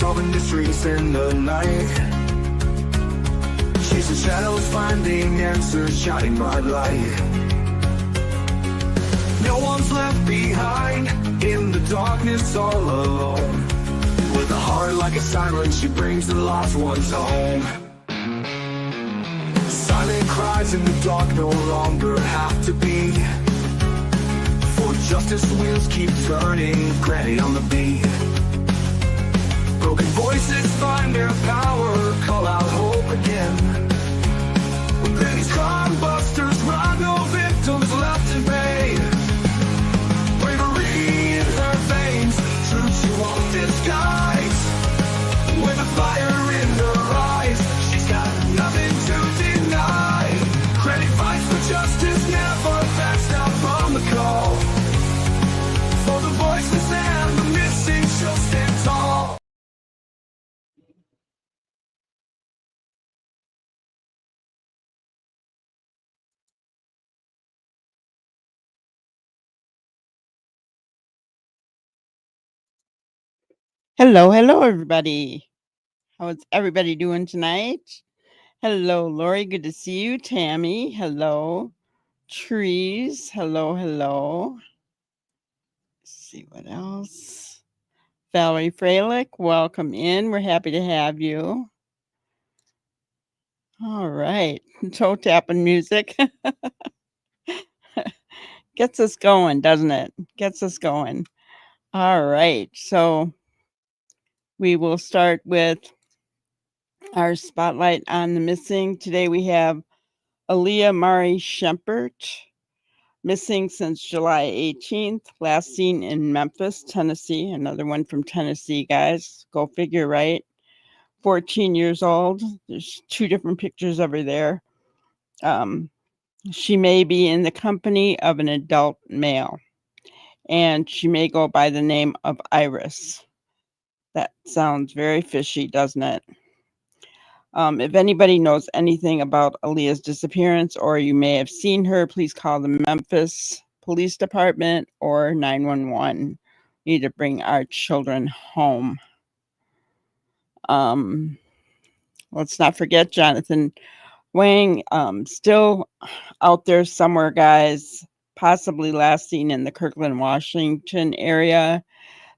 solving mysteries in the night. Chasing shadows, finding answers, shining bright light. No one's left behind in the darkness, all alone. With a heart like a siren, she brings the lost ones home. Silent cries in the dark no longer have to be. For justice wheels keep turning, Granny on the beat. Broken voices find their power, call out hope again. When Granny's crime busters run, no victims left in pain. Bravery in her veins, truth she won't disguise. With a fire in her eyes, she's got nothing to deny. Granny fights for justice, never backs down from the call. For the voiceless and the missing, she'll stand tall. Hello, hello, everybody. How is everybody doing tonight? Hello, Lori. Good to see you. Tammy. Hello. Trees. Hello, hello. Let's see what else. Valerie Freilich, welcome in. We're happy to have you. All right. Toe tapping music. Gets us going, doesn't it? Gets us going. All right. So we will start with our spotlight on the missing. Today we have Aaliyah Mari Shempert, missing since July 18th, last seen in Memphis, Tennessee. Another one from Tennessee, guys. Go figure, right? 14 years old. There's two different pictures of her there. She may be in the company of an adult male, and she may go by the name of Iris. That sounds very fishy, doesn't it? If anybody knows anything about Aaliyah's disappearance, or you may have seen her, please call the Memphis Police Department or 911. We need to bring our children home. Let's not forget Jonathan Wang, still out there somewhere, guys, possibly last seen in the Kirkland, Washington area.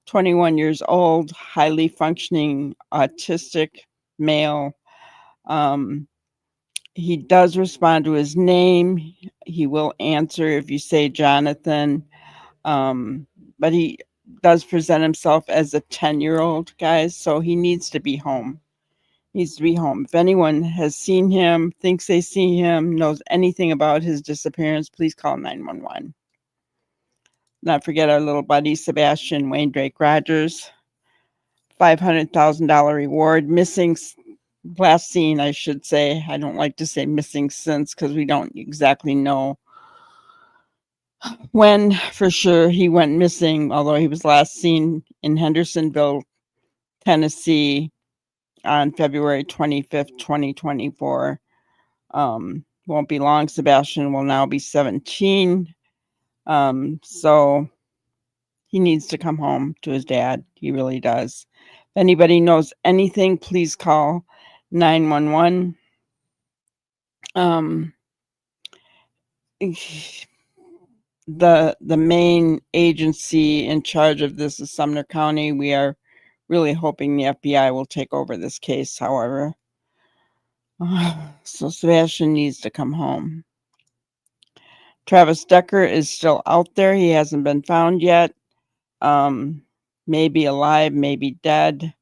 21 years old, highly functioning autistic male. He does respond to his name. He will answer if you say Jonathan. But he does present himself as a 10-year-old, guys, so he needs to be home. Needs to be home. If anyone has seen him, thinks they see him, knows anything about his disappearance, please call 911. Not forget our little buddy, Sebastian Wayne Drake Rogers. $500,000 reward. Missing, last seen, I should say. I don't like to say missing since because we don't exactly know when for sure he went missing, although he was last seen in Hendersonville, Tennessee on February 25th, 2024. Won't be long. Sebastian will now be 17. So he needs to come home to his dad. He really does. If anybody knows anything, please call 911. The main agency in charge of this is Sumner County. We are really hoping the FBI will take over this case, however. So Sebastian needs to come home. Travis Decker is still out there. He hasn't been found yet. Maybe alive, maybe dead.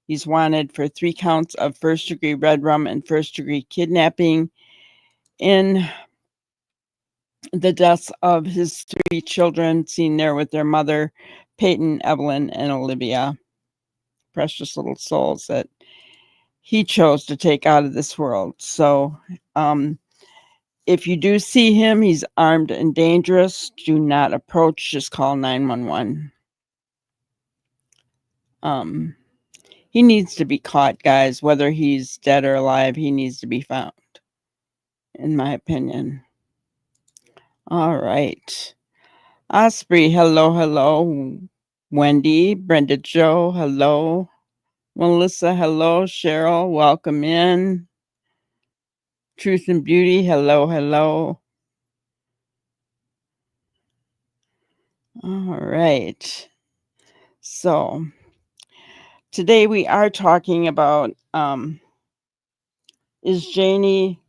He's wanted for 3 counts of first-degree red rum and first-degree kidnapping in the deaths of his 3 children seen there with their mother, Peyton, Evelyn, and Olivia. Precious little souls that he chose to take out of this world. So if you do see him, he's armed and dangerous. Do not approach. Just call 911. He needs to be caught, guys. Whether he's dead or alive, he needs to be found, in my opinion. All right. Osprey, hello, hello. Wendy, Brenda Jo, hello. Melissa, hello. Cheryl, welcome in. Truth and Beauty, hello, hello. All right. So today we are talking about is Janie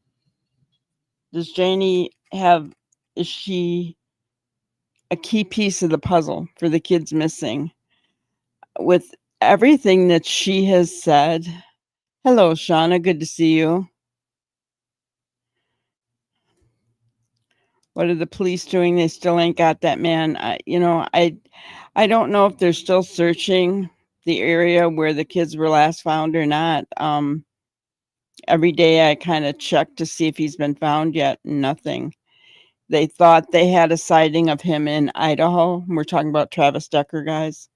does Janie have is she a key piece of the puzzle for the kids missing? With everything that she has said. Hello, Shauna, good to see you. What are the police doing? They still ain't got that man. I don't know if they're still searching the area where the kids were last found or not. Every day I kind of check to see if he's been found yet. Nothing. They thought they had a sighting of him in Idaho. We're talking about Travis Decker, guys.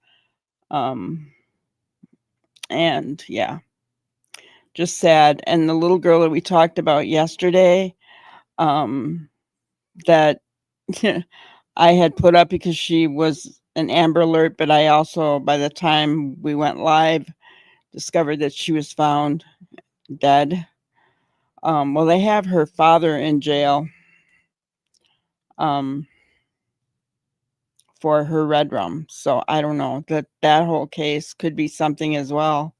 And yeah, just sad. And the little girl that we talked about yesterday, that I had put up because she was an Amber Alert, but I also, by the time we went live, discovered that she was found dead. Well, they have her father in jail for her red rum. So I don't know, that whole case could be something as well.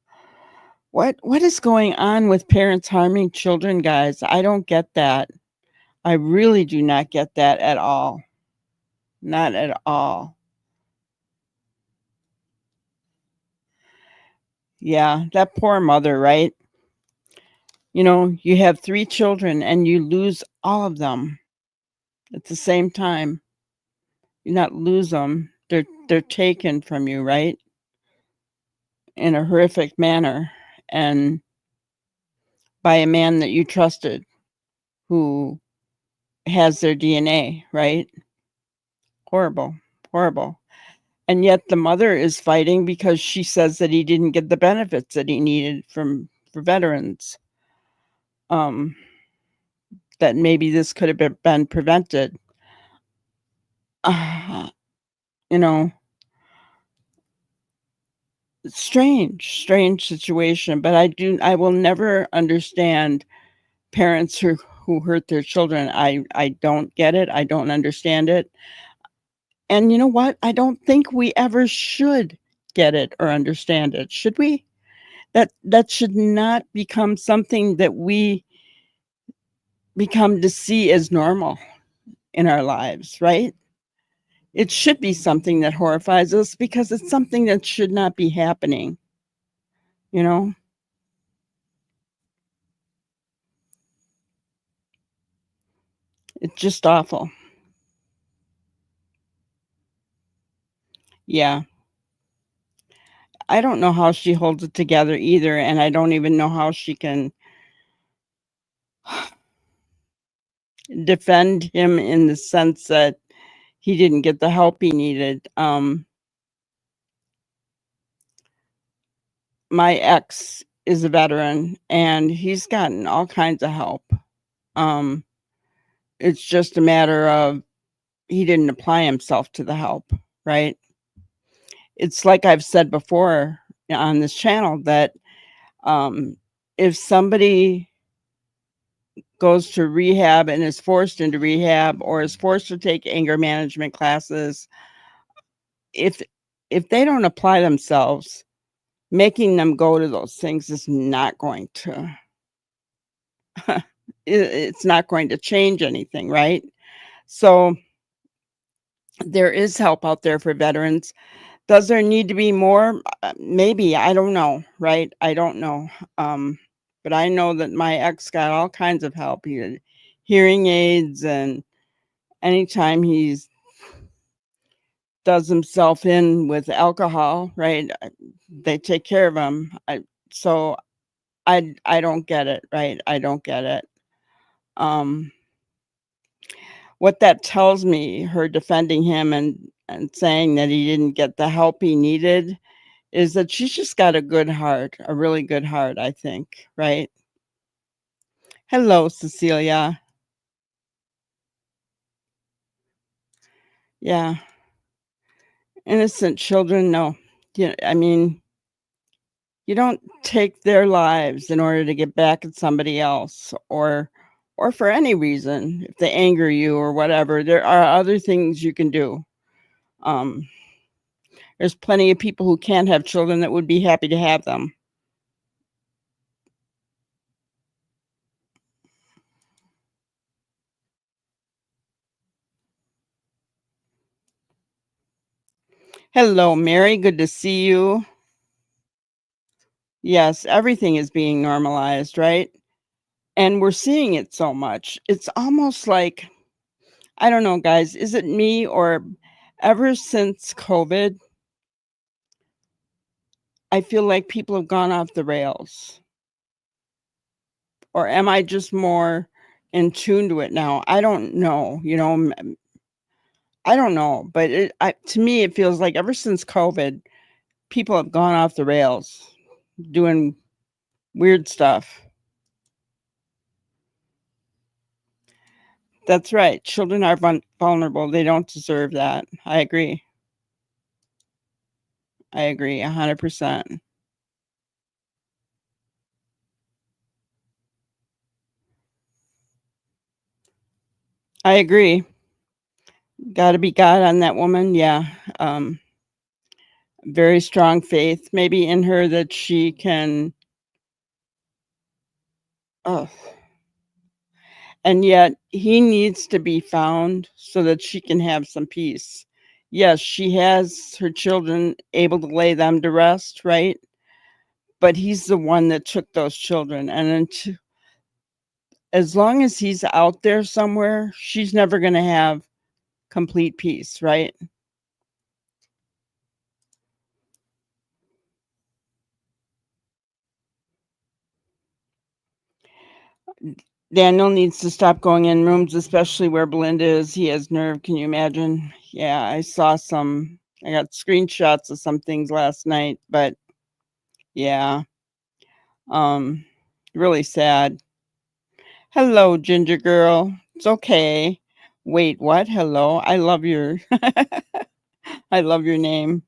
What is going on with parents harming children, guys? I don't get that. I really do not get that at all. Not at all. Yeah, that poor mother, right? You know, you have 3 children and you lose all of them at the same time. You not lose them, they're taken from you, right? In a horrific manner, and by a man that you trusted who has their DNA, right? Horrible, horrible. And yet the mother is fighting because she says that he didn't get the benefits that he needed for veterans. That maybe this could have been prevented. You know, strange situation, but I will never understand parents who hurt their children. I don't get it. I don't understand it. And you know what? I don't think we ever should get it or understand it. Should we? That should not become something that we become to see as normal in our lives, right? It should be something that horrifies us because it's something that should not be happening, you know? It's just awful. Yeah. I don't know how she holds it together either, and I don't even know how she can defend him in the sense that he didn't get the help he needed. My ex is a veteran, and he's gotten all kinds of help. Um, it's just a matter of he didn't apply himself to the help, right? It's like I've said before on this channel that um, if somebody goes to rehab and is forced into rehab or is forced to take anger management classes, if they don't apply themselves, making them go to those things is not going to it's not going to change anything, right? So there is help out there for veterans. Does there need to be more? Maybe, I don't know, right? I don't know. But I know that my ex got all kinds of help. He had hearing aids, and anytime he's does himself in with alcohol, right? They take care of him. So I don't get it, right? I don't get it. Um, what that tells me, her defending him and saying that he didn't get the help he needed, is that she's just got a good heart, a really good heart, I think, right? Hello, Cecilia. Yeah, innocent children, no. Yeah, I mean, You don't take their lives in order to get back at somebody else, or for any reason, if they anger you or whatever. There are other things you can do. Um, there's plenty of people who can't have children that would be happy to have them. Hello, Mary. Good to see you. Yes, everything is being normalized, right? And we're seeing it so much. It's almost like, I don't know, guys, is it me, or ever since COVID, I feel like people have gone off the rails? Or am I just more in tune to it now? I don't know, I don't know, but to me, it feels like ever since COVID, people have gone off the rails, doing weird stuff. That's right. Children are vulnerable. They don't deserve that. I agree. I agree 100%. I agree. Gotta be God on that woman. Yeah. Very strong faith maybe in her that she can, oh, and yet he needs to be found so that she can have some peace. Yes, she has her children, able to lay them to rest, right? But he's the one that took those children, and as long as he's out there somewhere, she's never gonna have complete peace, right? Daniel needs to stop going in rooms, especially where Belinda is. He has nerve. Can you imagine? Yeah, I got screenshots of some things last night, but yeah, um, really sad. Hello, Ginger Girl. It's okay. Wait, what? Hello. I love your I love your name.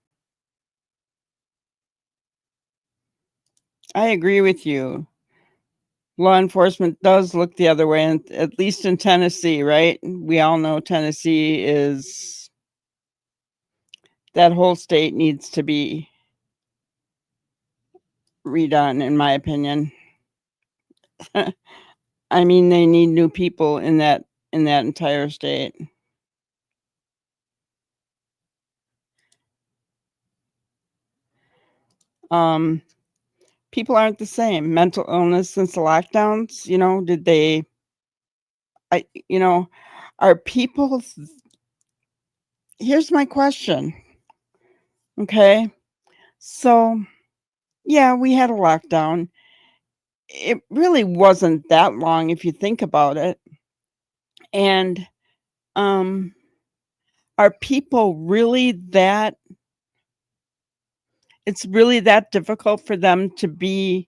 I agree with you. Law enforcement does look the other way, and at least in Tennessee, right? We all know Tennessee is, that whole state needs to be redone, in my opinion. I mean, they need new people in that entire state. Um, People aren't the same. Mental illness since the lockdowns, did they, I, you know, are people, here's my question. Okay. So, yeah, we had a lockdown. It really wasn't that long if you think about it. And um are people really that, it's really that difficult for them to be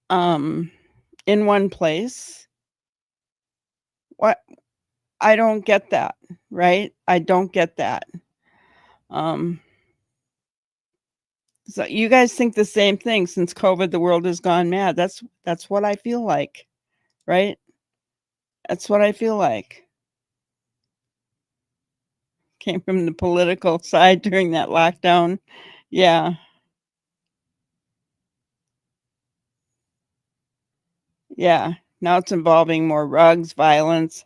um in one place? What, I don't get that, right? I don't get that. Um so you guys think the same thing. Since COVID, the world has gone mad. That's what I feel like, right? That's what I feel like. Came from the political side during that lockdown. Yeah. Yeah. Now it's involving more rugs, violence,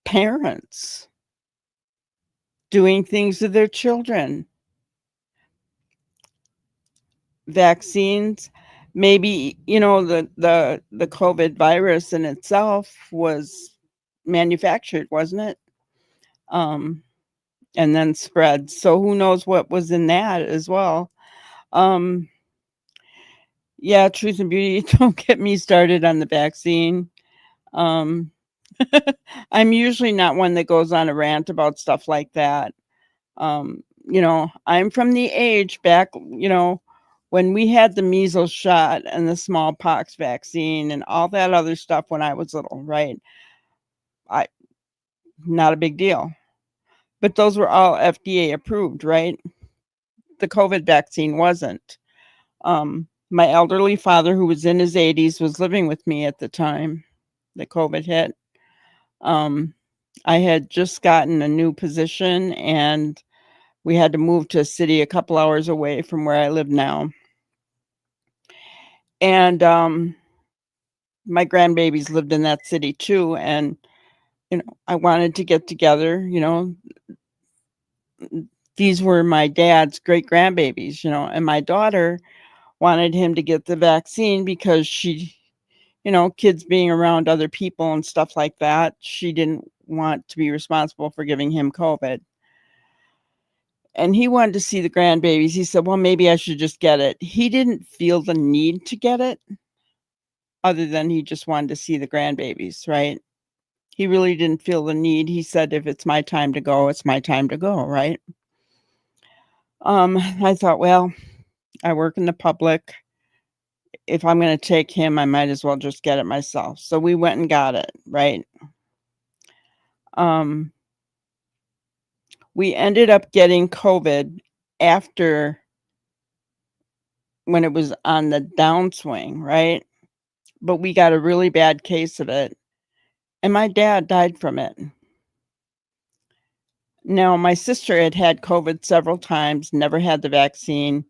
parents doing things to their children, vaccines. Maybe, the COVID virus in itself was manufactured, wasn't it? Um, and then spread. So who knows what was in that as well. Um, yeah, truth and beauty. Don't get me started on the vaccine. Um, I'm usually not one that goes on a rant about stuff like that. I'm from the age back, when we had the measles shot and the smallpox vaccine and all that other stuff when I was little, right? I Not a big deal. But those were all FDA approved, right? the COVID vaccine wasn't. My elderly father, who was in his 80s, was living with me at the time that COVID hit. I had just gotten a new position, and we had to move to a city a couple hours away from where I live now. And my grandbabies lived in that city too, and I wanted to get together. These were my dad's great grandbabies, and my daughter wanted him to get the vaccine because she, kids being around other people and stuff like that, she didn't want to be responsible for giving him COVID. And he wanted to see the grandbabies. He said, well, maybe I should just get it. He didn't feel the need to get it, other than he just wanted to see the grandbabies, right? He really didn't feel the need. He said, if it's my time to go, it's my time to go, right? I thought, well, I work in the public. If I'm going to take him, I might as well just get it myself. So we went and got it, right? We ended up getting COVID after, when it was on the downswing, right? But we got a really bad case of it, and my dad died from it. Now, my sister had had COVID several times, never had the vaccine,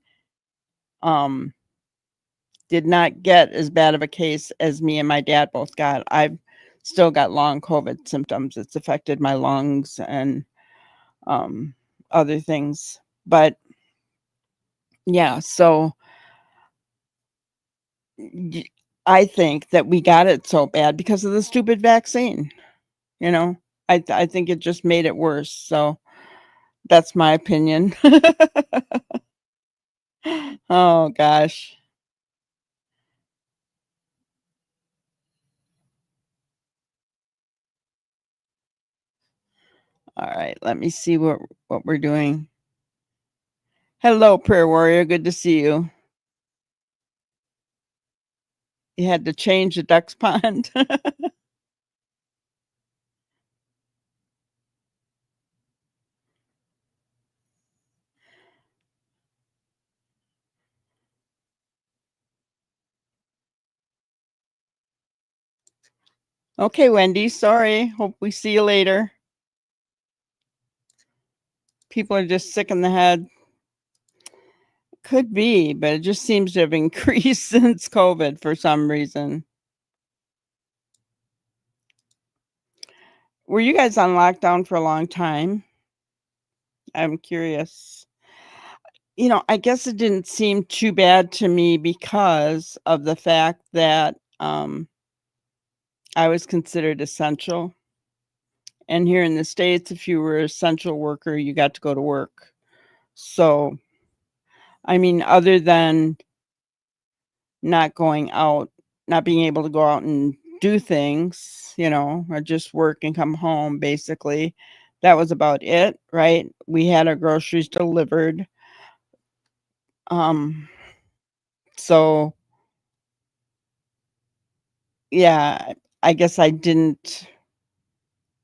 did not get as bad of a case as me and my dad both got. I've still got long COVID symptoms. It's affected my lungs and other things. But yeah, so I think that we got it so bad because of the stupid vaccine. I think it just made it worse. So that's my opinion. Oh gosh. All right, let me see what we're doing. Hello, prayer warrior. Good to see you. You had to change the duck's pond. Okay, Wendy. Sorry. Hope we see you later. People are just sick in the head. Could be, but it just seems to have increased since COVID for some reason. Were you guys on lockdown for a long time? I'm curious. I guess it didn't seem too bad to me because of the fact that I was considered essential. And here in the States, if you were an essential worker, you got to go to work. So, I mean, other than not going out, not being able to go out and do things, or just work and come home, basically, that was about it, right? We had our groceries delivered. So yeah, I guess I didn't,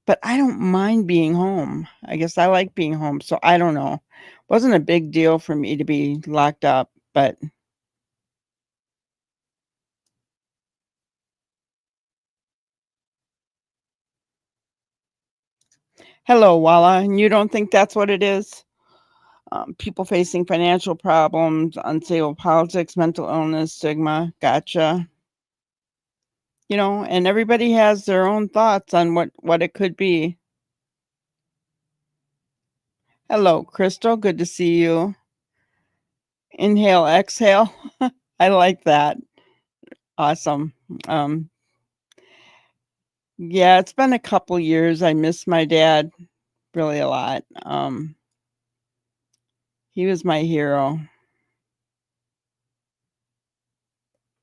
but I don't mind being home. I guess I like being home. So I don't know. Wasn't a big deal for me to be locked up, but hello, Walla. And you don't think that's what it is? People facing financial problems, unstable politics, mental illness, stigma. Gotcha. And everybody has their own thoughts on what it could be. Hello, Crystal. Good to see you. Inhale, exhale. I like that. Awesome. Yeah, it's been a couple years. I miss my dad really a lot. He was my hero.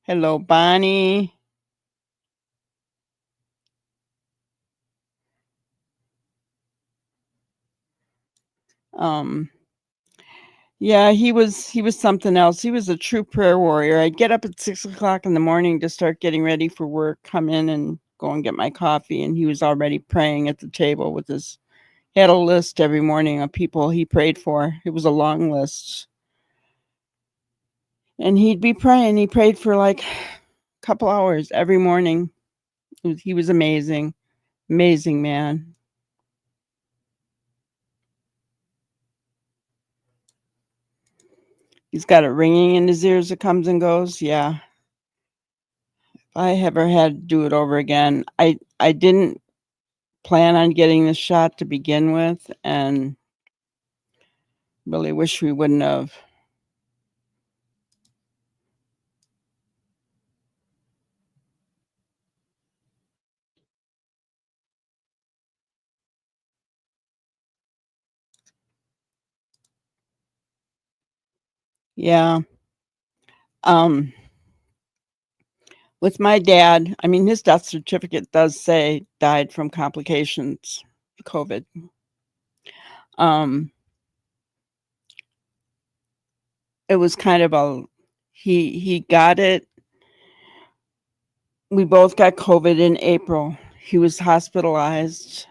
Hello, Bonnie. Yeah, he was something else. He was a true prayer warrior. I'd get up at 6 o'clock in the morning to start getting ready for work, come in and go and get my coffee, and he was already praying at the table with he had a list every morning of people he prayed for. It was a long list. And he'd be praying. He prayed for like a couple hours every morning. He was amazing. Amazing man. He's got a ringing in his ears that comes and goes. Yeah. If I ever had to do it over again, I didn't plan on getting this shot to begin with, and really wish we wouldn't have. Yeah. Um, with my dad, I mean, his death certificate does say died from complications, COVID. Um, it was kind of he got it. We both got COVID in April. He was hospitalized.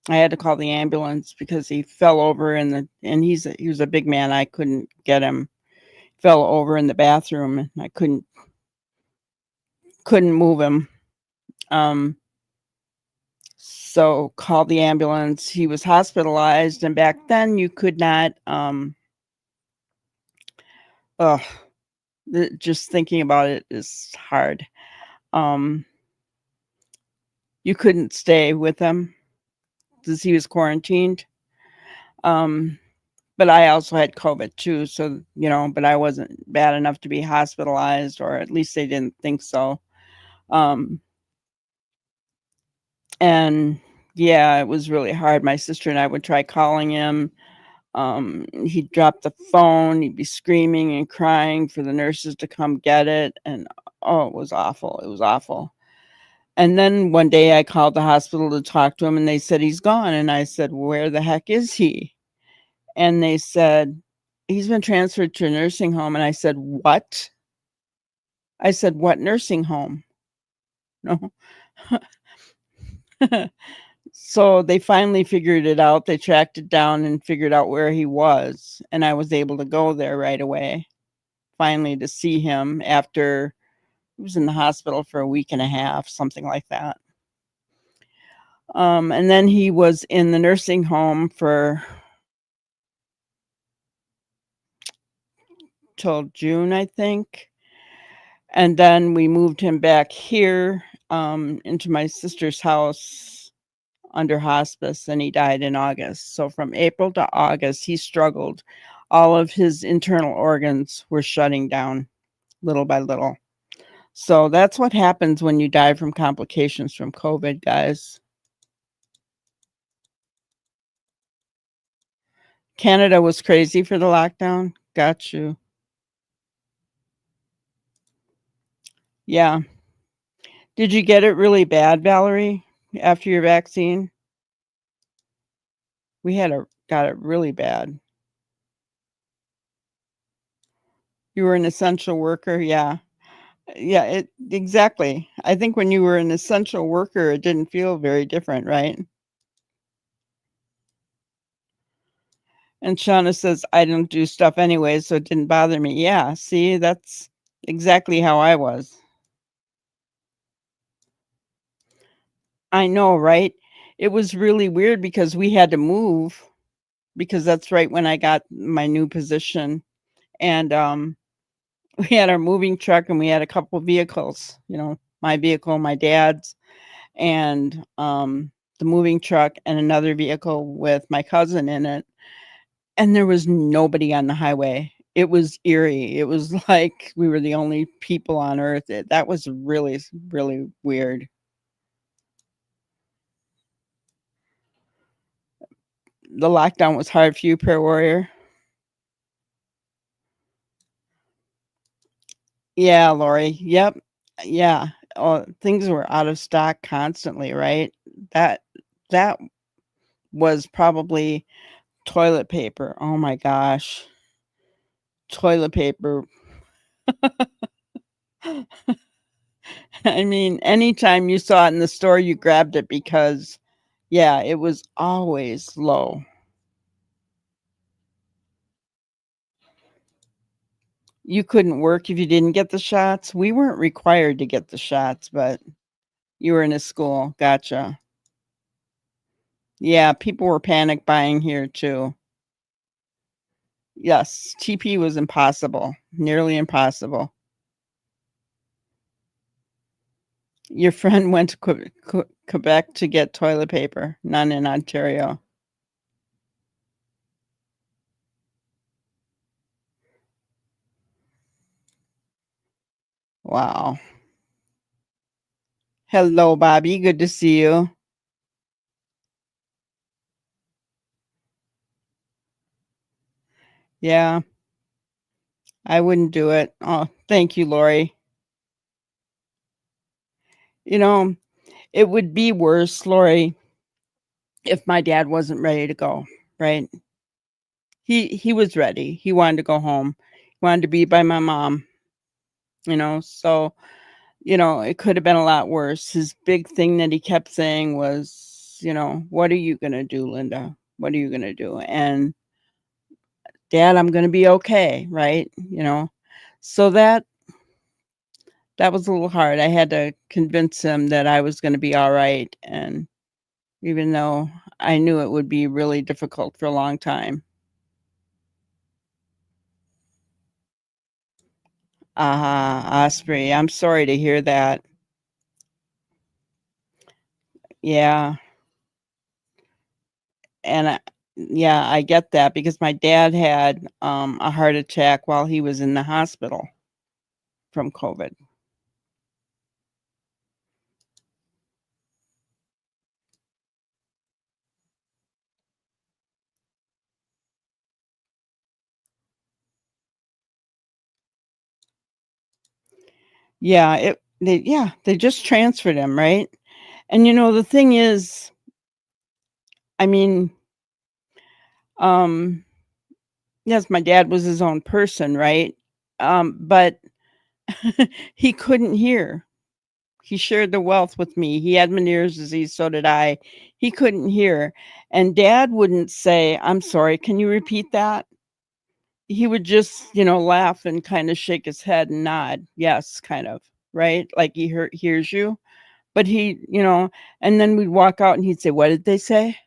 I had to call the ambulance because he fell over and he was a big man. I couldn't get him. Fell over in the bathroom and I couldn't move him. So called the ambulance. He was hospitalized, and back then you could not. Ugh, just thinking about it is hard. Um, you couldn't stay with him because he was quarantined. Um, but I also had COVID too, so but I wasn't bad enough to be hospitalized, or at least they didn't think so. Um, and yeah, it was really hard. My sister and I would try calling him. He'd drop the phone, he'd be screaming and crying for the nurses to come get it. And oh, it was awful. It was awful. And then one day I called the hospital to talk to him and they said he's gone. And I said, where the heck is he? And they said, he's been transferred to a nursing home. And I said, what? I said, what nursing home? No. So they finally figured it out. They tracked it down and figured out where he was. And I was able to go there right away, finally, to see him after he was in the hospital for a week and a half, something like that. And then he was in the nursing home for till June, I think. And then we moved him back here into my sister's house under hospice, and he died in August. So from April to August, he struggled. All of his internal organs were shutting down little by little. So that's what happens when you die from complications from COVID, guys. Canada was crazy for the lockdown. Got you. Yeah. Did you get it really bad, Valerie, after your vaccine? We got it really bad. You were an essential worker, yeah. Yeah, exactly. I think when you were an essential worker, it didn't feel very different, right? And Shauna says, I don't do stuff anyway, so it didn't bother me. Yeah, see, that's exactly how I was. I know, right? It was really weird because we had to move because that's right when I got my new position. And we had our moving truck and we had a couple of vehicles, my vehicle, my dad's, and the moving truck and another vehicle with my cousin in it. And there was nobody on the highway. It was eerie. It was like we were the only people on earth. That was really, really weird. The lockdown was hard for you, Prayer Warrior. Yeah, Lori. Yep. Yeah. Oh, things were out of stock constantly, right? That that was probably toilet paper. Oh my gosh. Toilet paper. I mean, anytime you saw it in the store, you grabbed it because, yeah, it was always low. You couldn't work if you didn't get the shots? We weren't required to get the shots, but you were in a school. Gotcha. Yeah, people were panic buying here too. Yes, TP was impossible, nearly impossible. Your friend went to Quebec to get toilet paper, none in Ontario. Wow. Hello, Bobby. Good to see you. Yeah, I wouldn't do it. Oh, thank you, Lori. You know, it would be worse, Lori, if my dad wasn't ready to go, right? He was ready. He wanted to go home. He wanted to be by my mom, so it could have been a lot worse. His big thing that he kept saying was, "What are you gonna do, Linda? What are you gonna do?" And Dad, I'm gonna be okay, right? So that was a little hard. I had to convince him that I was gonna be all right, and even though I knew it would be really difficult for a long time. Osprey, I'm sorry to hear that. Yeah, and yeah, I get that because my dad had a heart attack while he was in the hospital from COVID. Yeah, they just transferred him, right? And the thing is, I mean, um yes, my dad was his own person, right? But he couldn't hear. He shared the wealth with me. He had Meniere's disease, so did I. He couldn't hear. And Dad wouldn't say, "I'm sorry, can you repeat that?" He would just, laugh and kinda shake his head and nod. Yes, kind of, right? Like he hears you. But and then we'd walk out and he'd say, "What did they say?"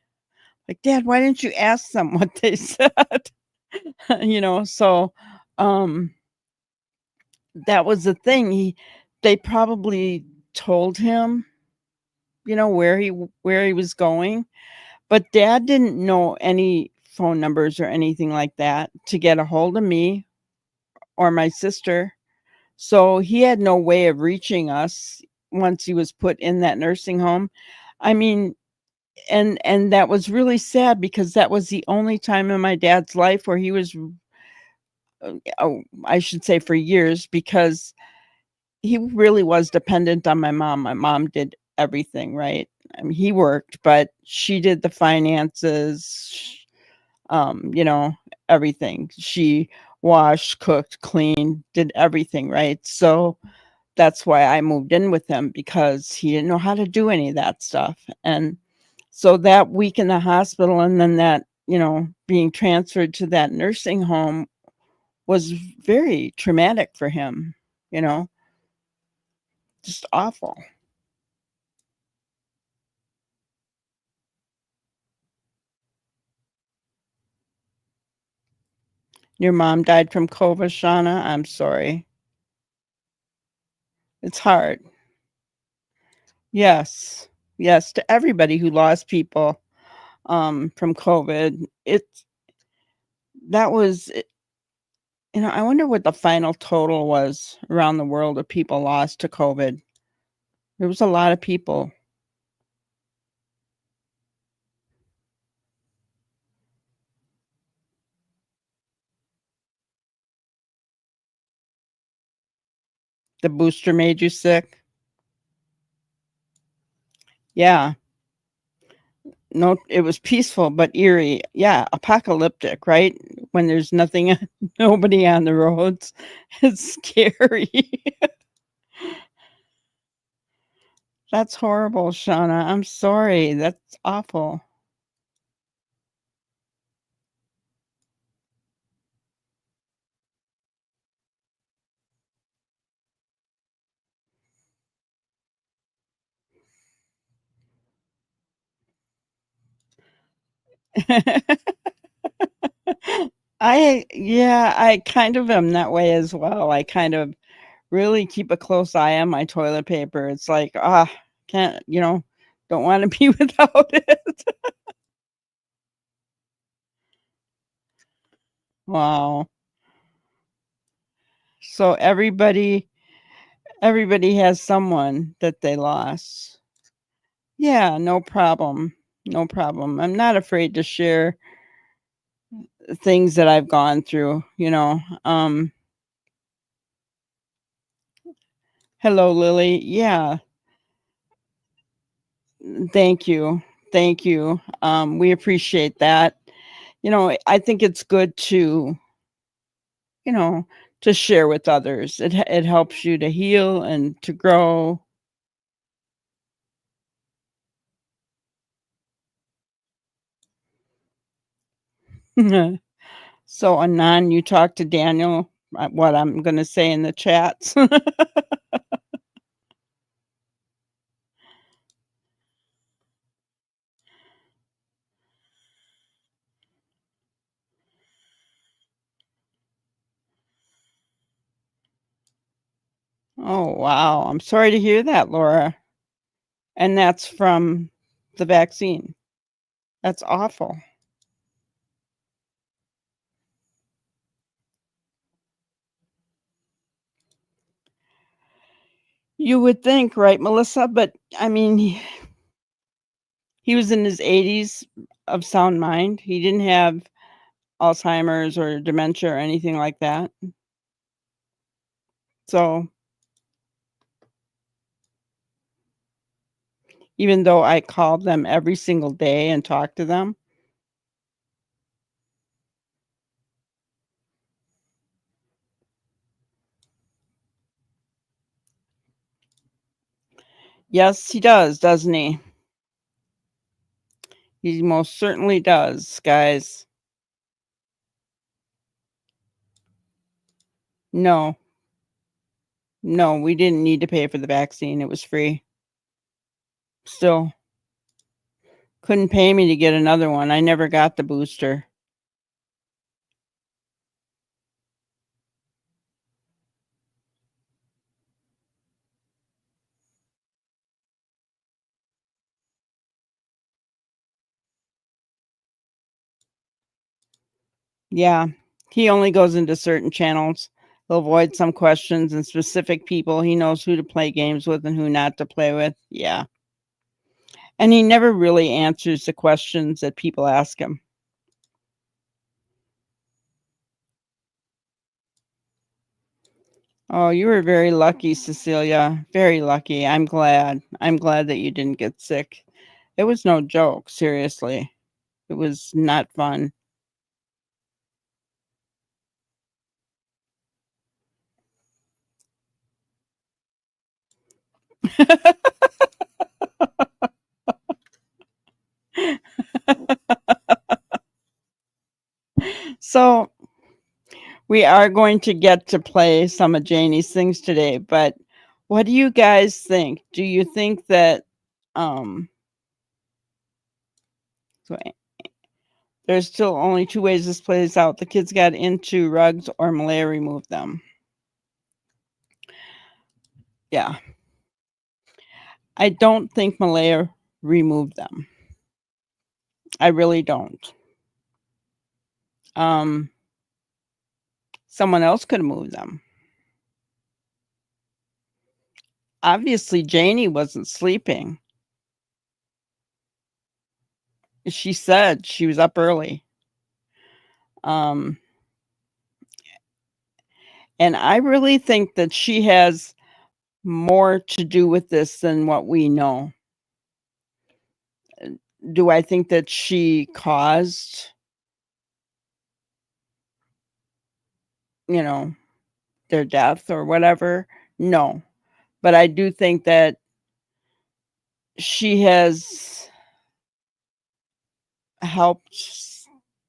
Like, "Dad, why didn't you ask them what they said?" So, um, that was the thing. They probably told him, where he was going, but Dad didn't know any phone numbers or anything like that to get a hold of me or my sister. So he had no way of reaching us once he was put in that nursing home. I mean, and that was really sad because that was the only time in my dad's life where he was, I should say for years, because he really was dependent on my mom. My mom did everything, right? I mean, he worked, but she did the finances, um, you know, everything. She washed, cooked, cleaned, did everything, right? So that's why I moved in with him because he didn't know how to do any of that stuff. And so that week in the hospital and then that, being transferred to that nursing home was very traumatic for him, you know, just awful. Your mom died from COVID, Shauna. I'm sorry. It's hard. Yes. Yes, to everybody who lost people from COVID. That was I wonder what the final total was around the world of people lost to COVID. There was a lot of people. The booster made you sick. Yeah. No, it was peaceful but eerie. Yeah, apocalyptic, right? When there's nothing nobody on the roads. It's scary. That's horrible, Shauna. I'm sorry. That's awful. I kind of am that way as well. I kind of really keep a close eye on my toilet paper. It's like, can't, don't want to be without it. Wow. So everybody has someone that they lost. Yeah, no problem. No problem. I'm not afraid to share things that I've gone through. Hello, Lilly. Yeah, thank you. Thank you. We appreciate that. I think it's good you know, to share with others. It helps you to heal and to grow. So, Anon, you talk to Daniel, what I'm gonna say in the chats. Oh, wow. I'm sorry to hear that, Laura. And that's from the vaccine. That's awful. You would think, right, Melissa? But I mean, he was in his 80s of sound mind. He didn't have Alzheimer's or dementia or anything like that. So even though I called them every single day and talked to them, yes, he does, doesn't he? He most certainly does, guys. No, no, we didn't need to pay for the vaccine. It was free. Still couldn't pay me to get another one. I never got the booster. Yeah, he only goes into certain channels. He'll avoid some questions and specific people. He knows who to play games with and who not to play with. Yeah. And he never really answers the questions that people ask him. Oh, you were very lucky, Cecilia. Very lucky. I'm glad. I'm glad that you didn't get sick. It was no joke, seriously. It was not fun. So, we are going to get to play some of Janie's things today, but what do you guys think? Do you think that um so there's still only two ways this plays out. The kids got into rugs or Malaya removed them. Yeah. I don't think Malaya removed them. I really don't. Um Someone else could have moved them. Obviously Janie wasn't sleeping. She said she was up early. Um and I really think that she has more to do with this than what we know. Do I think that she caused, you know, their death or whatever? No. But I do think that she has helped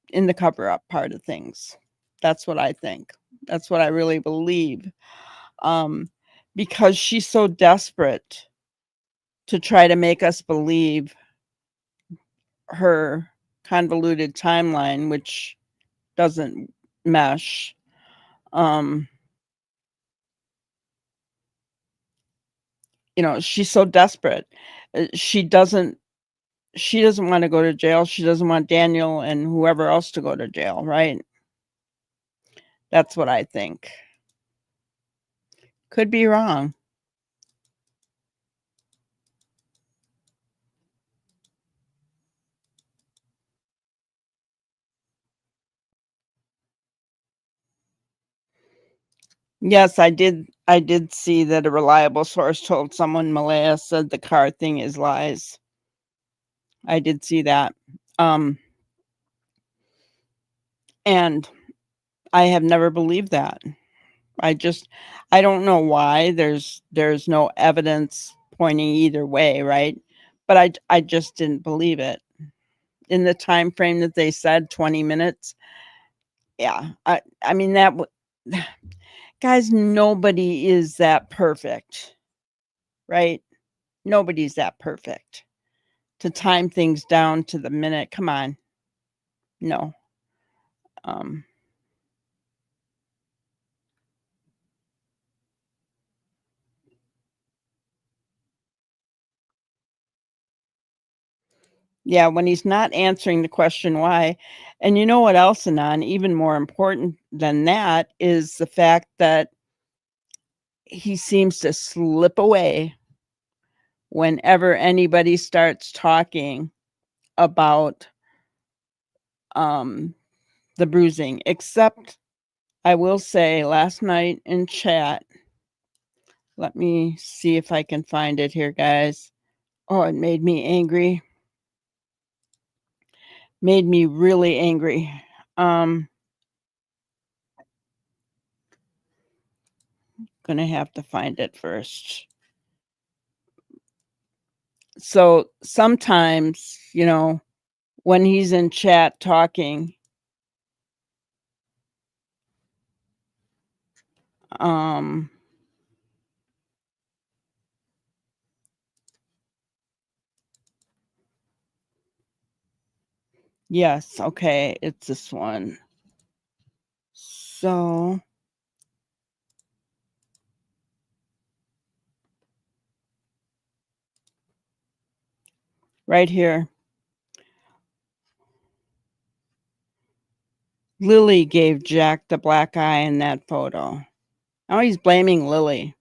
in the cover up part of things. That's what I think. That's what I really believe. Um, because she's so desperate to try to make us believe her convoluted timeline, which doesn't mesh. She's so desperate. She doesn't want to go to jail. She doesn't want Daniel and whoever else to go to jail, right? That's what I think. Could be wrong. Yes, I did see that a reliable source told someone Malaya said the car thing is lies. I did see that. And I have never believed that. I don't know why. There's no evidence pointing either way, right? But I just didn't believe it. In the time frame that they said, 20 minutes. Yeah. I mean guys, nobody is that perfect, right? Nobody's that perfect to time things down to the minute. Come on. No. Yeah, when he's not answering the question why. And you know what else, Anon, even more important than that is the fact that he seems to slip away whenever anybody starts talking about the bruising, except I will say last night in chat, let me see if I can find it here, guys. Oh, it made me angry. Made me really angry. Gonna have to find it first. So sometimes, when he's in chat talking, yes, okay, it's this one. So right here, Lilly gave Jack the black eye in that photo. Now he's blaming Lilly.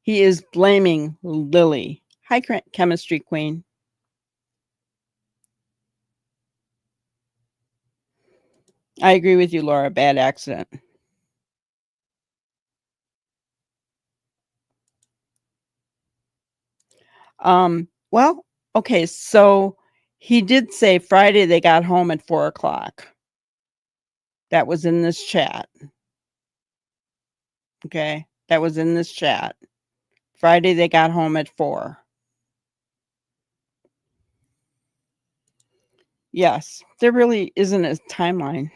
He is blaming Lilly. Hi, chemistry queen. I agree with you, Laura. Bad accident. Well, okay, so he did say Friday they got home at 4:00. That was in this chat. Okay, that was in this chat. Friday they got home at 4. Yes, there really isn't a timeline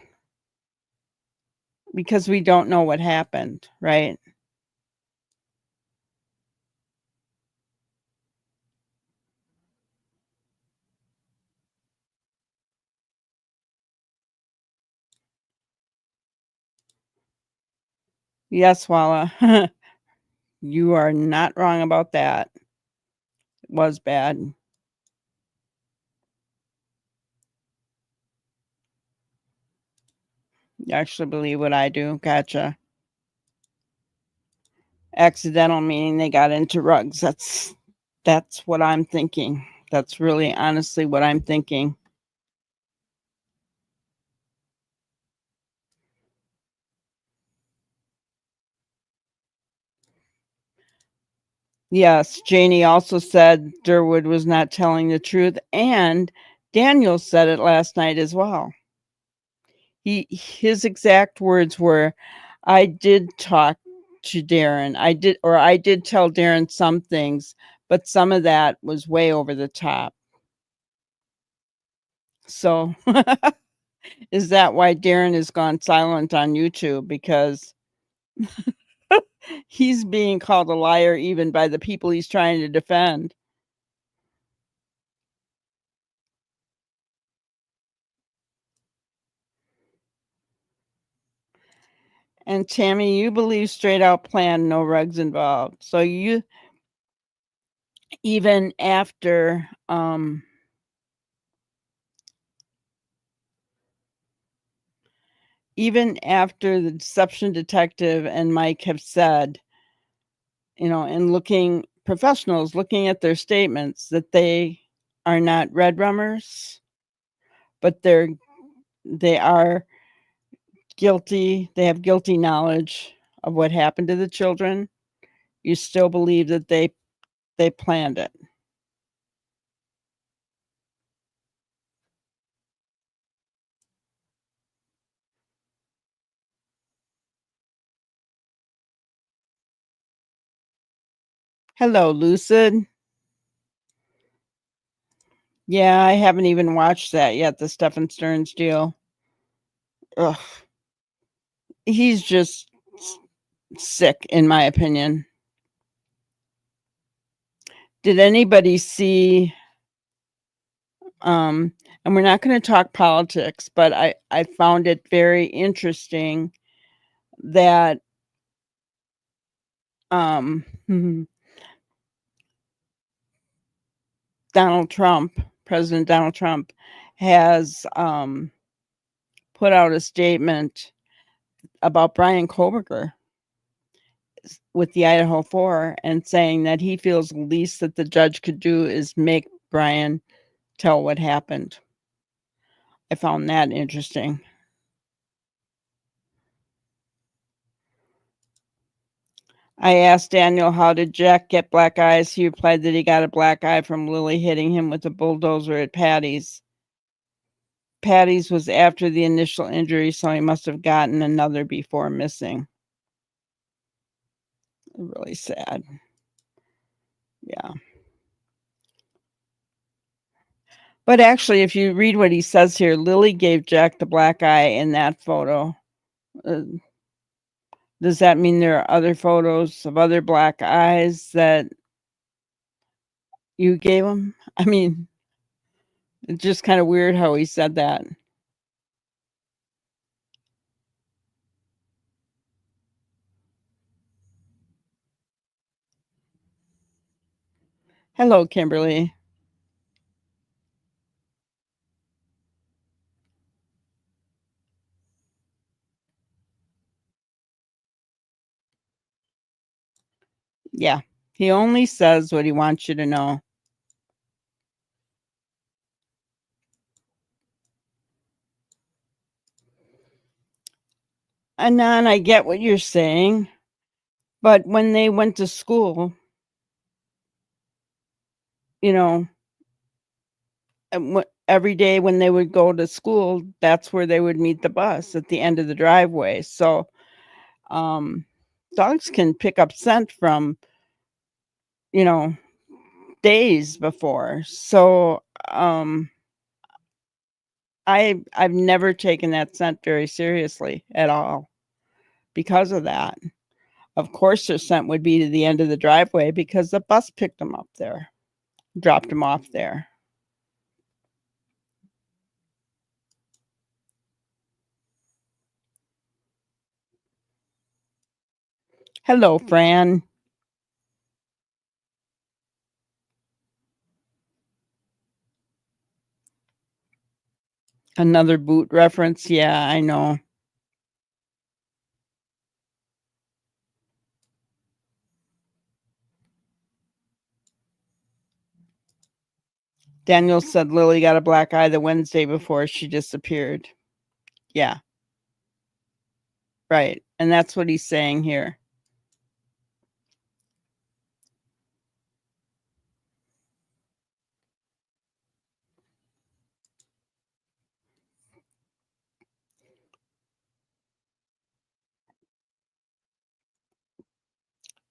because we don't know what happened, right? Yes, Walla. You are not wrong about that. It was bad. You actually believe what I do. Gotcha. Accidental meaning they got into rugs. That's what I'm thinking. That's really honestly what I'm thinking. Yes, Janie also said Durwood was not telling the truth, and Daniel said it last night as well. His exact words were, I did talk to Darren. I did tell Darren some things, but some of that was way over the top. So is that why Darren has gone silent on YouTube? Because he's being called a liar even by the people he's trying to defend. And Tammy, you believe straight out plan, no rugs involved. So you, even after the deception detective and Mike have said, and professionals looking at their statements, that they are not red rummers, but they are guilty. They have guilty knowledge of what happened to the children. You still believe that they planned it. Hello, Lucid. Yeah, I haven't even watched that yet, the Stephen Stearns deal. Ugh. He's just sick, in my opinion. Did anybody see, and we're not going to talk politics, but I found it very interesting that President Donald Trump has put out a statement about Brian Koberger with the Idaho 4 and saying that he feels the least that the judge could do is make Brian tell what happened. I found that interesting. I asked Daniel, how did Jack get black eyes? He replied that he got a black eye from Lilly hitting him with a bulldozer at Patty's. Patty's was after the initial injury, so he must have gotten another before missing. Really sad. Yeah. But actually, if you read what he says here, Lilly gave Jack the black eye in that photo. Does that mean there are other photos of other black eyes that you gave him? I mean, it's just kind of weird how he said that. Hello, Kimberly. Yeah, he only says what he wants you to know. Anon, I get what you're saying, but when they went to school, every day when they would go to school, that's where they would meet the bus, at the end of the driveway. So dogs can pick up scent from, days before. So I've never taken that scent very seriously at all because of that. Of course, their scent would be to the end of the driveway because the bus picked them up there, dropped them off there. Hello, Fran. Another boot reference. Yeah, I know. Daniel said Lilly got a black eye the Wednesday before she disappeared. Yeah, right. And that's what he's saying here.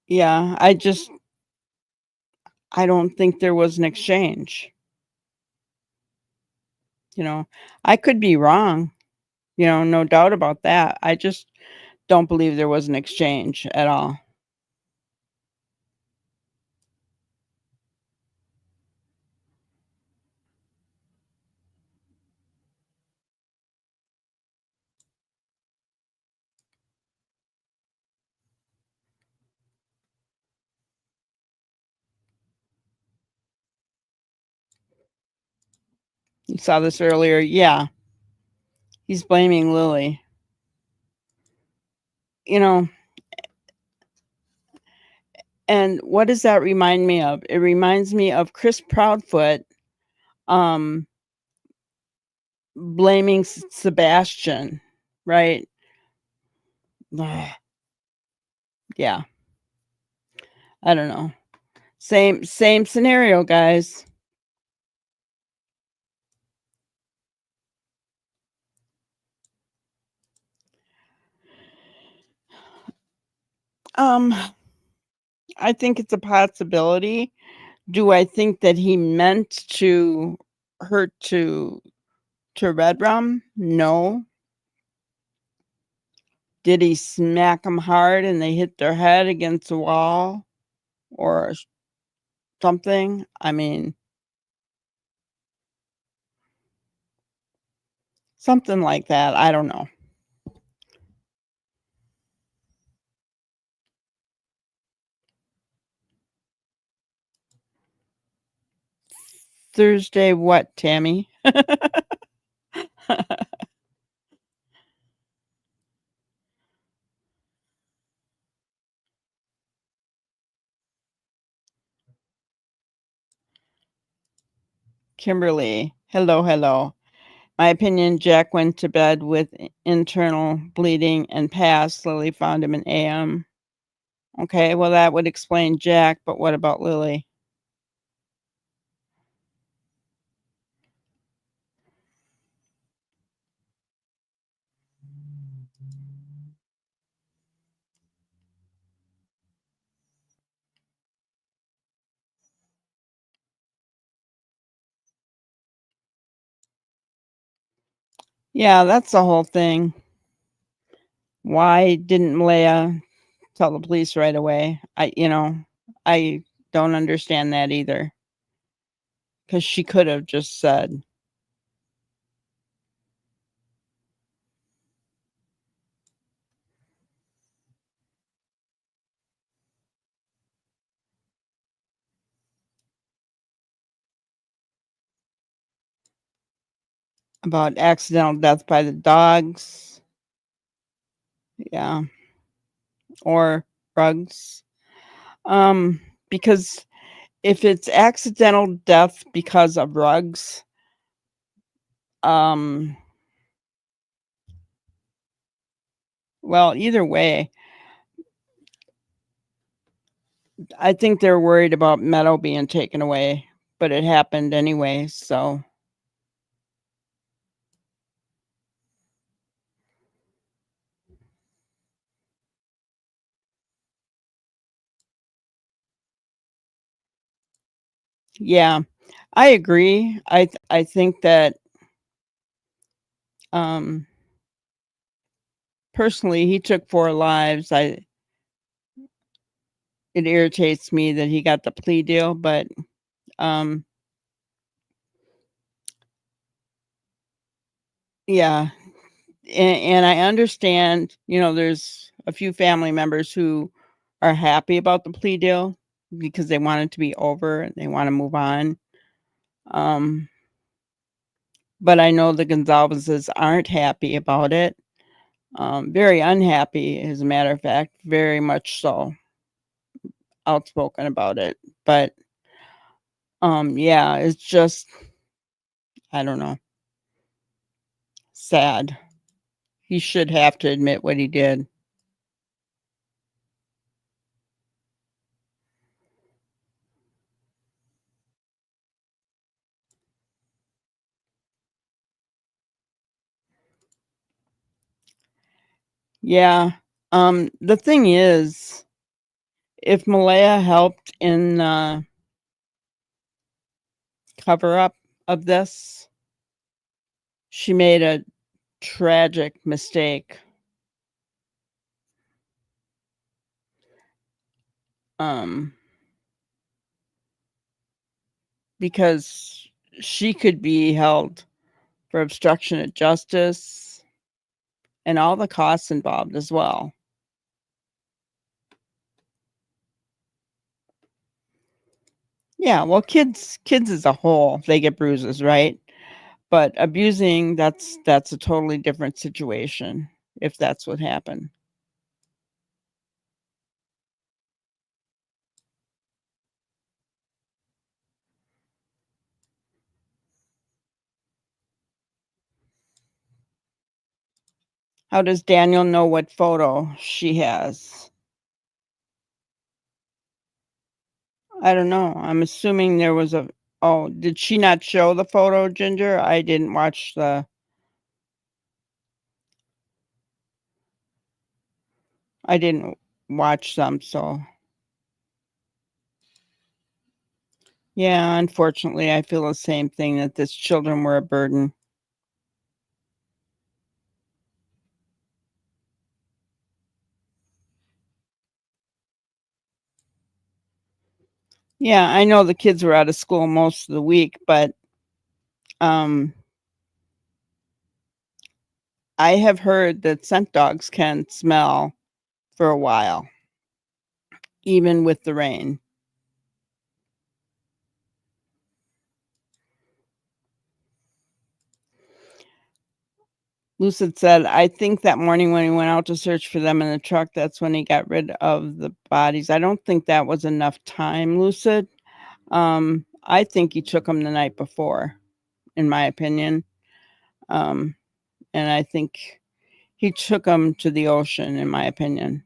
Yeah, I don't think there was an exchange. I could be wrong, no doubt about that. I just don't believe there was an exchange at all. You saw this earlier. Yeah. He's blaming Lilly. You know, and what does that remind me of? It reminds me of Chris Proudfoot um blaming Sebastian, right? Ugh. Yeah. I don't know. Same scenario, guys. I think it's a possibility. Do I think that he meant to hurt to Red Rum? No. Did he smack them hard and they hit their head against the wall or something? I mean, something like that. I don't know. Thursday, what, Tammy? Kimberly, hello. My opinion, Jack went to bed with internal bleeding and passed. Lilly found him in AM. Okay, well, that would explain Jack, but what about Lilly? Yeah, that's the whole thing. Why didn't Malaya tell the police right away? I don't understand that either. Because she could have just said, about accidental death by the dogs. Yeah. Or drugs. Because if it's accidental death because of drugs, um, well, either way, I think they're worried about Meadow being taken away, but it happened anyway, so. Yeah, I agree. I think that um personally he took 4 lives. It irritates me that he got the plea deal, but um yeah, and I understand, there's a few family members who are happy about the plea deal because they want it to be over and they want to move on. Um but I know the Gonzalez's aren't happy about it. Very unhappy, as a matter of fact, very much so, outspoken about it. But yeah, it's just, I don't know, sad. He should have to admit what he did. Yeah. The thing is, if Malaya helped in the cover up of this, she made a tragic mistake. Um, because she could be held for obstruction of justice and all the costs involved as well. Yeah, well, kids as a whole, they get bruises, right? But abusing, that's a totally different situation if that's what happened. How does Daniel know what photo she has? I don't know. I'm assuming there was a oh, did she not show the photo, Ginger? I didn't watch the I didn't watch them, so yeah, unfortunately, I feel the same thing that these children were a burden. Yeah, I know the kids were out of school most of the week, but um, I have heard that scent dogs can smell for a while, even with the rain. Lucid said, I think that morning when he went out to search for them in the truck, that's when he got rid of the bodies. I don't think that was enough time, Lucid. I think he took them the night before, in my opinion. Um, and I think he took them to the ocean, in my opinion.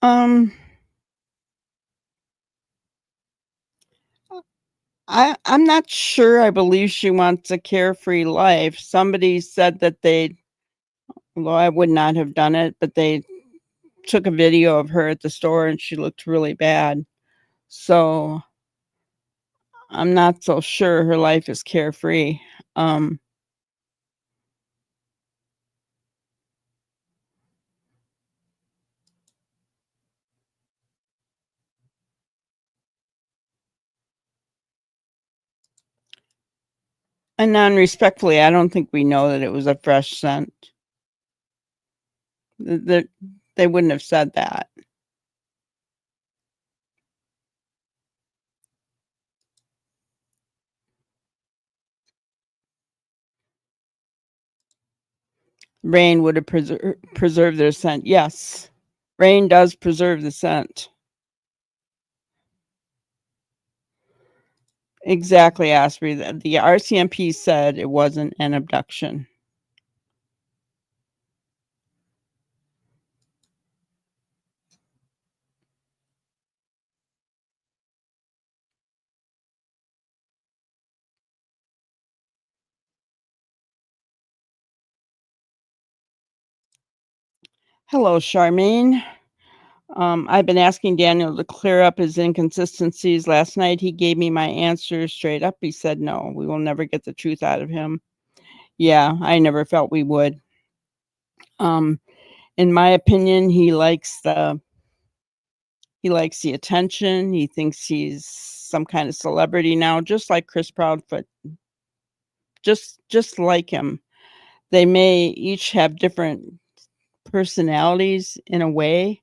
Um, I'm not sure I believe she wants a carefree life. Somebody said that they well, I would not have done it, but they took a video of her at the store and she looked really bad. So I'm not so sure her life is carefree. Um, and non-respectfully, I don't think we know that it was a fresh scent. That they wouldn't have said that. Rain would have preserved their scent. Yes, rain does preserve the scent. Exactly, Asprey. The RCMP said it wasn't an abduction. Hello, Charmaine. I've been asking Daniel to clear up his inconsistencies. Last night, he gave me my answer straight up. He said, no, we will never get the truth out of him. Yeah, I never felt we would. Um, in my opinion, he likes the attention. He thinks he's some kind of celebrity now, just like Chris Proudfoot, just like him. They may each have different personalities in a way,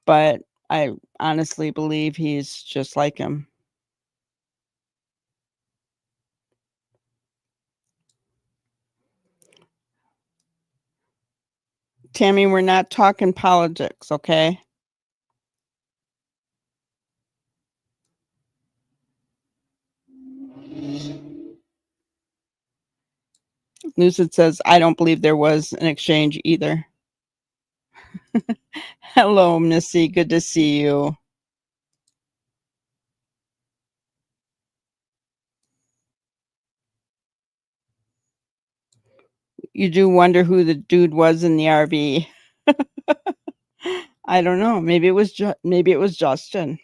but I honestly believe he's just like him. Tammy, we're not talking politics, okay? Lucid says, I don't believe there was an exchange either. Hello, Missy. Good to see you. You do wonder who the dude was in the RV. I don't know. Maybe it was Justin.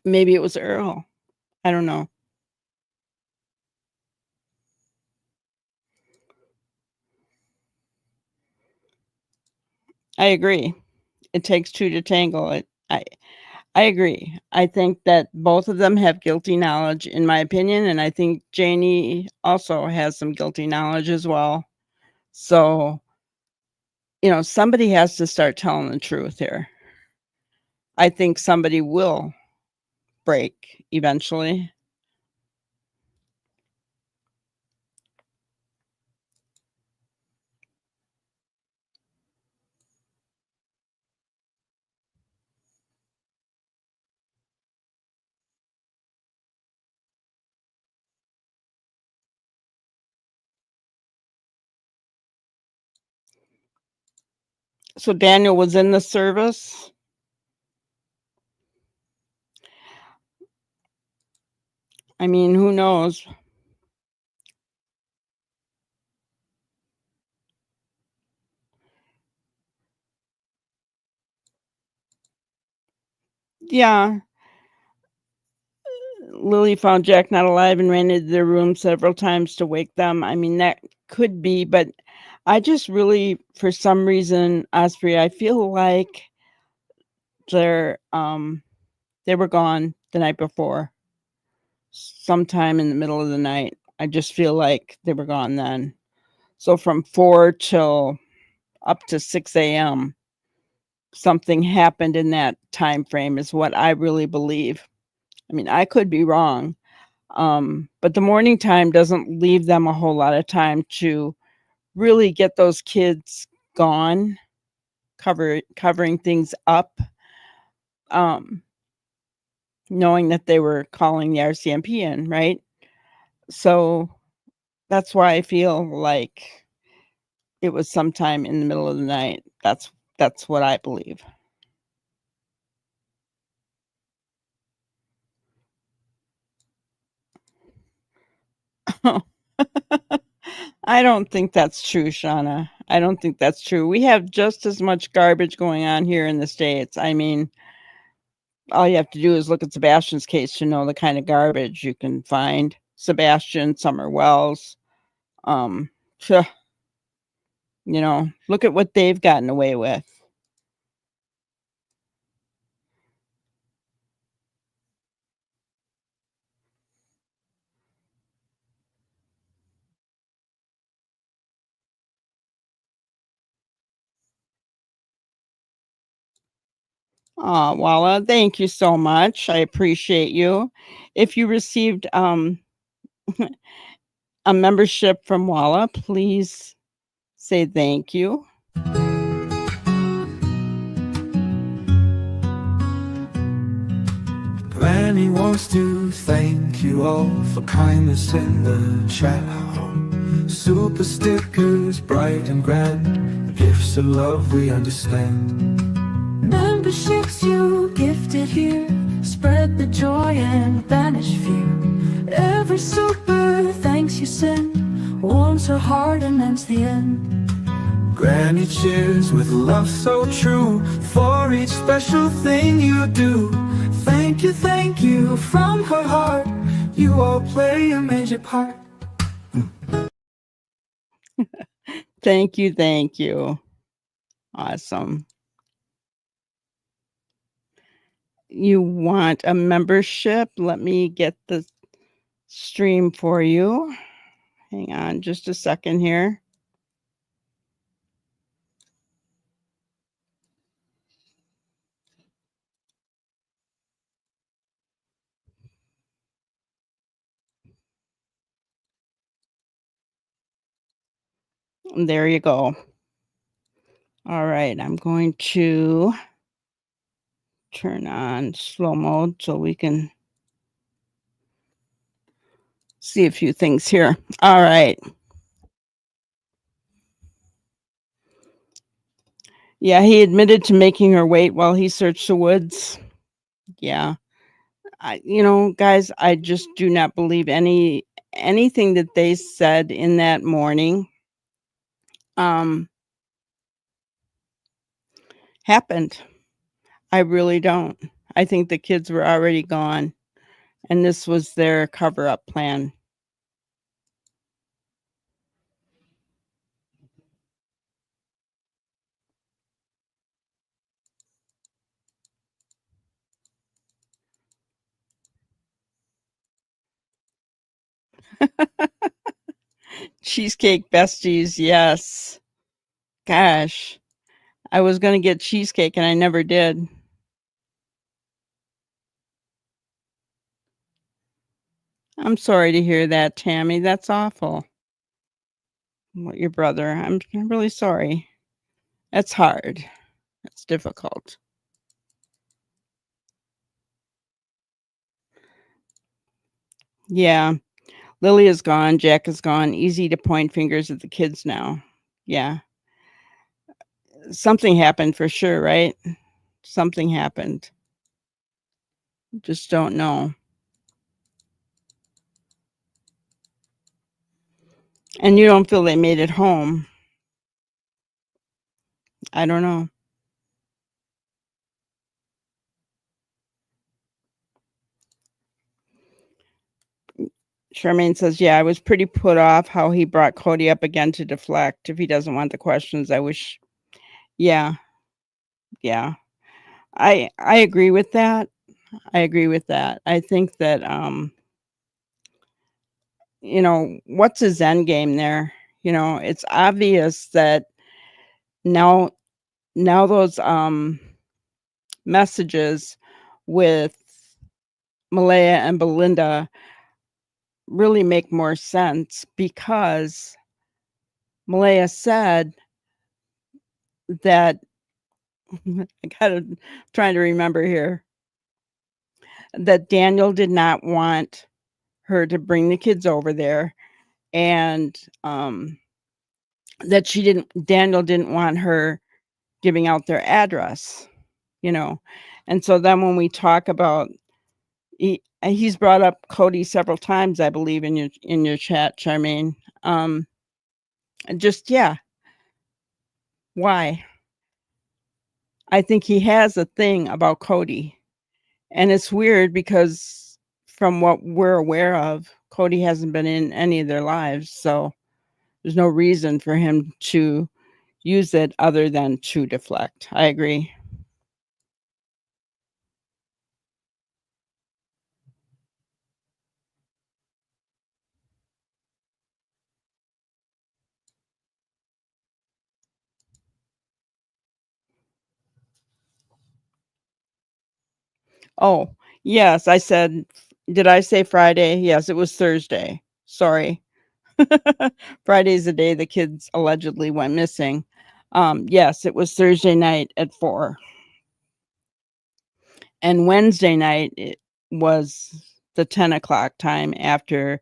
Maybe it was Earl. I don't know. I agree. It takes two to tangle. I I agree. I think that both of them have guilty knowledge, in my opinion, and I think Janie also has some guilty knowledge as well. So, somebody has to start telling the truth here. I think somebody will break eventually. So Daniel was in the service. I mean, who knows? Yeah. Lilly found Jack not alive and ran into their room several times to wake them. I mean, that could be, but I just really, for some reason, Osprey, I feel like they're they were gone the night before, sometime in the middle of the night. I just feel like they were gone then. So from 4 till up to 6 a.m., something happened in that time frame is what I really believe. I mean, I could be wrong. But the morning time doesn't leave them a whole lot of time to really get those kids gone, covering things up, um, knowing that they were calling the RCMP in, right? So that's why I feel like it was sometime in the middle of the night. That's what I believe. I don't think that's true, Shauna. I don't think that's true. We have just as much garbage going on here in the States. I mean, all you have to do is look at Sebastian's case to know the kind of garbage you can find. Sebastian, Summer Wells, um, phew, look at what they've gotten away with. Aw, Walla, thank you so much. I appreciate you. If you received a membership from Walla, please say thank you. Granny wants to thank you all for kindness in the chat. Super stickers, bright and grand, gifts of love we understand. Memberships you gifted here spread the joy and banish fear. Every super thanks you send warms her heart and ends the end. Granny cheers with love so true for each special thing you do. Thank you from her heart. You all play a major part. Thank you, thank you. Awesome. You want a membership? Let me get the stream for you. Hang on just a second here. There you go. All right, I'm going to turn on slow mode so we can see a few things here. All right. Yeah, he admitted to making her wait while he searched the woods. Yeah. Guys, I just do not believe anything that they said in that morning happened. I really don't. I think the kids were already gone and this was their cover-up plan. Cheesecake besties, yes. Gosh, I was gonna get cheesecake and I never did. I'm sorry to hear that, Tammy. That's awful. What your brother. I'm really sorry. That's hard. That's difficult. Yeah. Lily is gone. Jack is gone. Easy to point fingers at the kids now. Yeah. Something happened for sure, right? Something happened. Just don't know. And you don't feel they made it home. I don't know. Charmaine says, yeah, I was pretty put off how he brought Cody up again to deflect. If he doesn't want the questions, I wish. Yeah. Yeah. I agree with that. I agree with that. I think that what's his end game there? It's obvious that now those messages with Malaya and Belinda really make more sense because Malaya said that I gotta trying to remember here that Daniel did not want her to bring the kids over there and that Daniel didn't want her giving out their address, you know. And so then when we talk about he's brought up Cody several times, I believe, in your chat, Charmaine. Just yeah, why? I think he has a thing about Cody. And it's weird because from what we're aware of, Cody hasn't been in any of their lives. So there's no reason for him to use it other than to deflect. I agree. Oh, yes, did I say Friday? Yes, it was Thursday. Sorry. Friday's the day the kids allegedly went missing. Yes, it was Thursday night at 4. And Wednesday night it was the 10 o'clock time after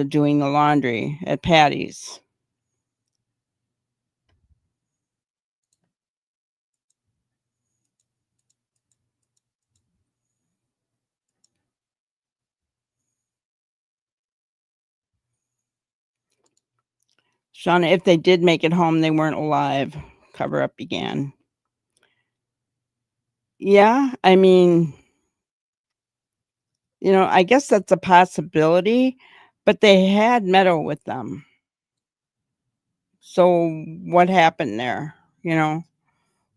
doing the laundry at Patty's. Shauna, if they did make it home, they weren't alive. Cover up began. Yeah, I mean, I guess that's a possibility, but they had Meadow with them. So what happened there?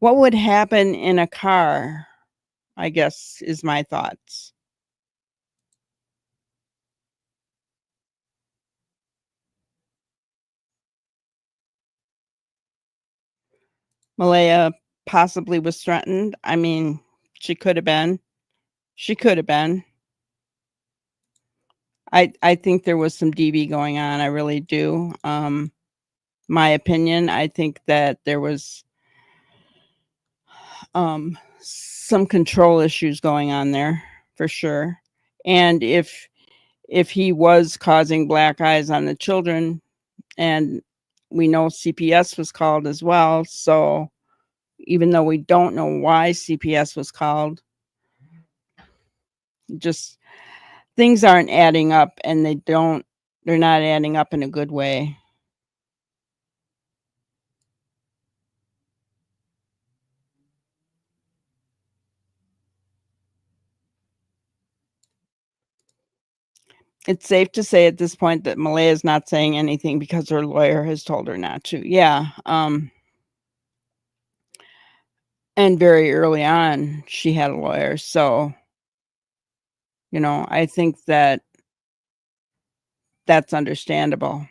What would happen in a car, I guess, is my thoughts. Malaya possibly was threatened. I mean, she could have been. She could have been. I think there was some DV going on. I really do. My opinion, I think that there was some control issues going on there for sure. And if he was causing black eyes on the children, and we know CPS was called as well, so even though we don't know why CPS was called, just things aren't adding up, and they're not adding up in a good way. It's safe to say at this point that Malaya is not saying anything because her lawyer has told her not to. Yeah. And very early on, she had a lawyer. So, I think that that's understandable.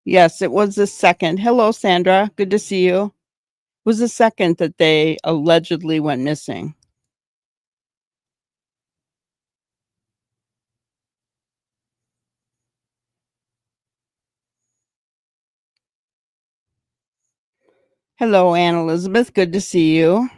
Yes, it was the second. Hello, Sandra. Good to see you. It was the second that they allegedly went missing. Hello, Anne Elizabeth. Good to see you.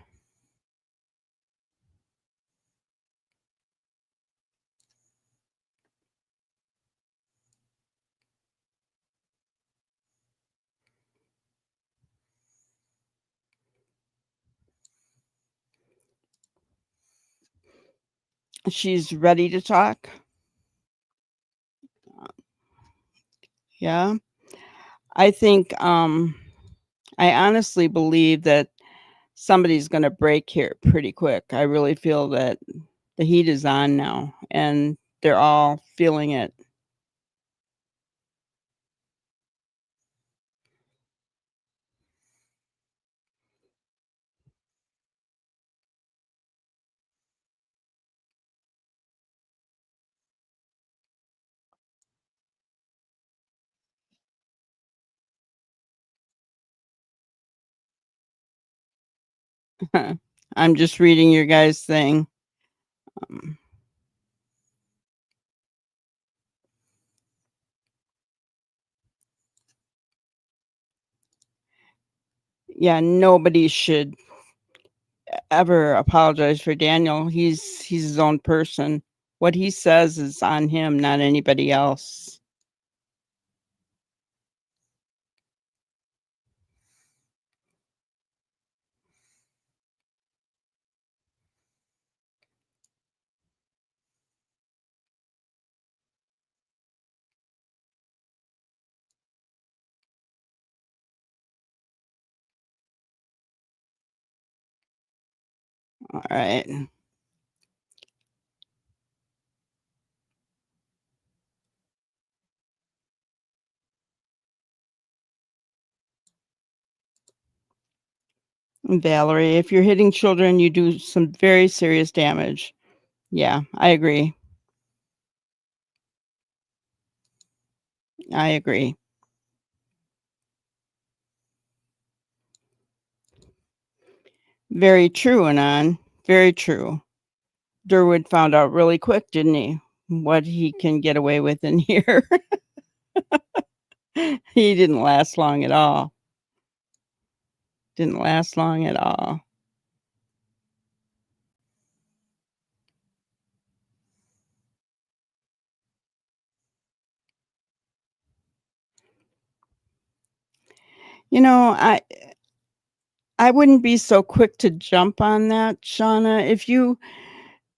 She's ready to talk. Yeah. I think I honestly believe that somebody's going to break here pretty quick. I really feel that the heat is on now and they're all feeling it. I'm just reading your guys' thing. Um, yeah, nobody should ever apologize for Daniel. He's his own person. What he says is on him, not anybody else. All right. Valerie, if you're hitting children, you do some very serious damage. Yeah, I agree. I agree. Very true, Anon. Very true. Durwood found out really quick, didn't he? What he can get away with in here. He didn't last long at all. Didn't last long at all. You know, I wouldn't be so quick to jump on that, Shauna.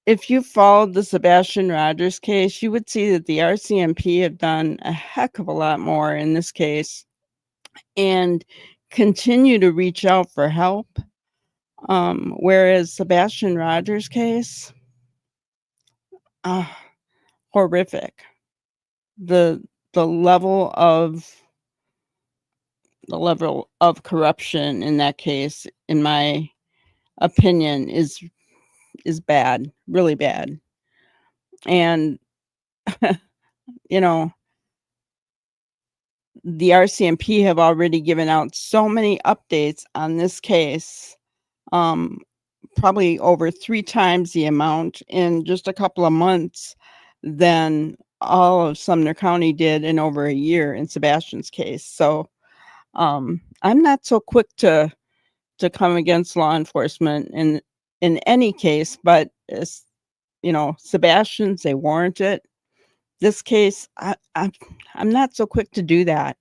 If you followed the Sebastian Rogers case, you would see that the RCMP have done a heck of a lot more in this case and continue to reach out for help. Whereas Sebastian Rogers case, uh, horrific. The the level of the level of corruption in that case, in my opinion, is bad, really bad. And you know, the RCMP have already given out so many updates on this case, um, probably over 3 times the amount in just a couple of months than all of Sumner County did in over a year in Sebastian's case. So, I'm not so quick to come against law enforcement in any case, but as Sebastian's, they warrant it. This case, I'm not so quick to do that.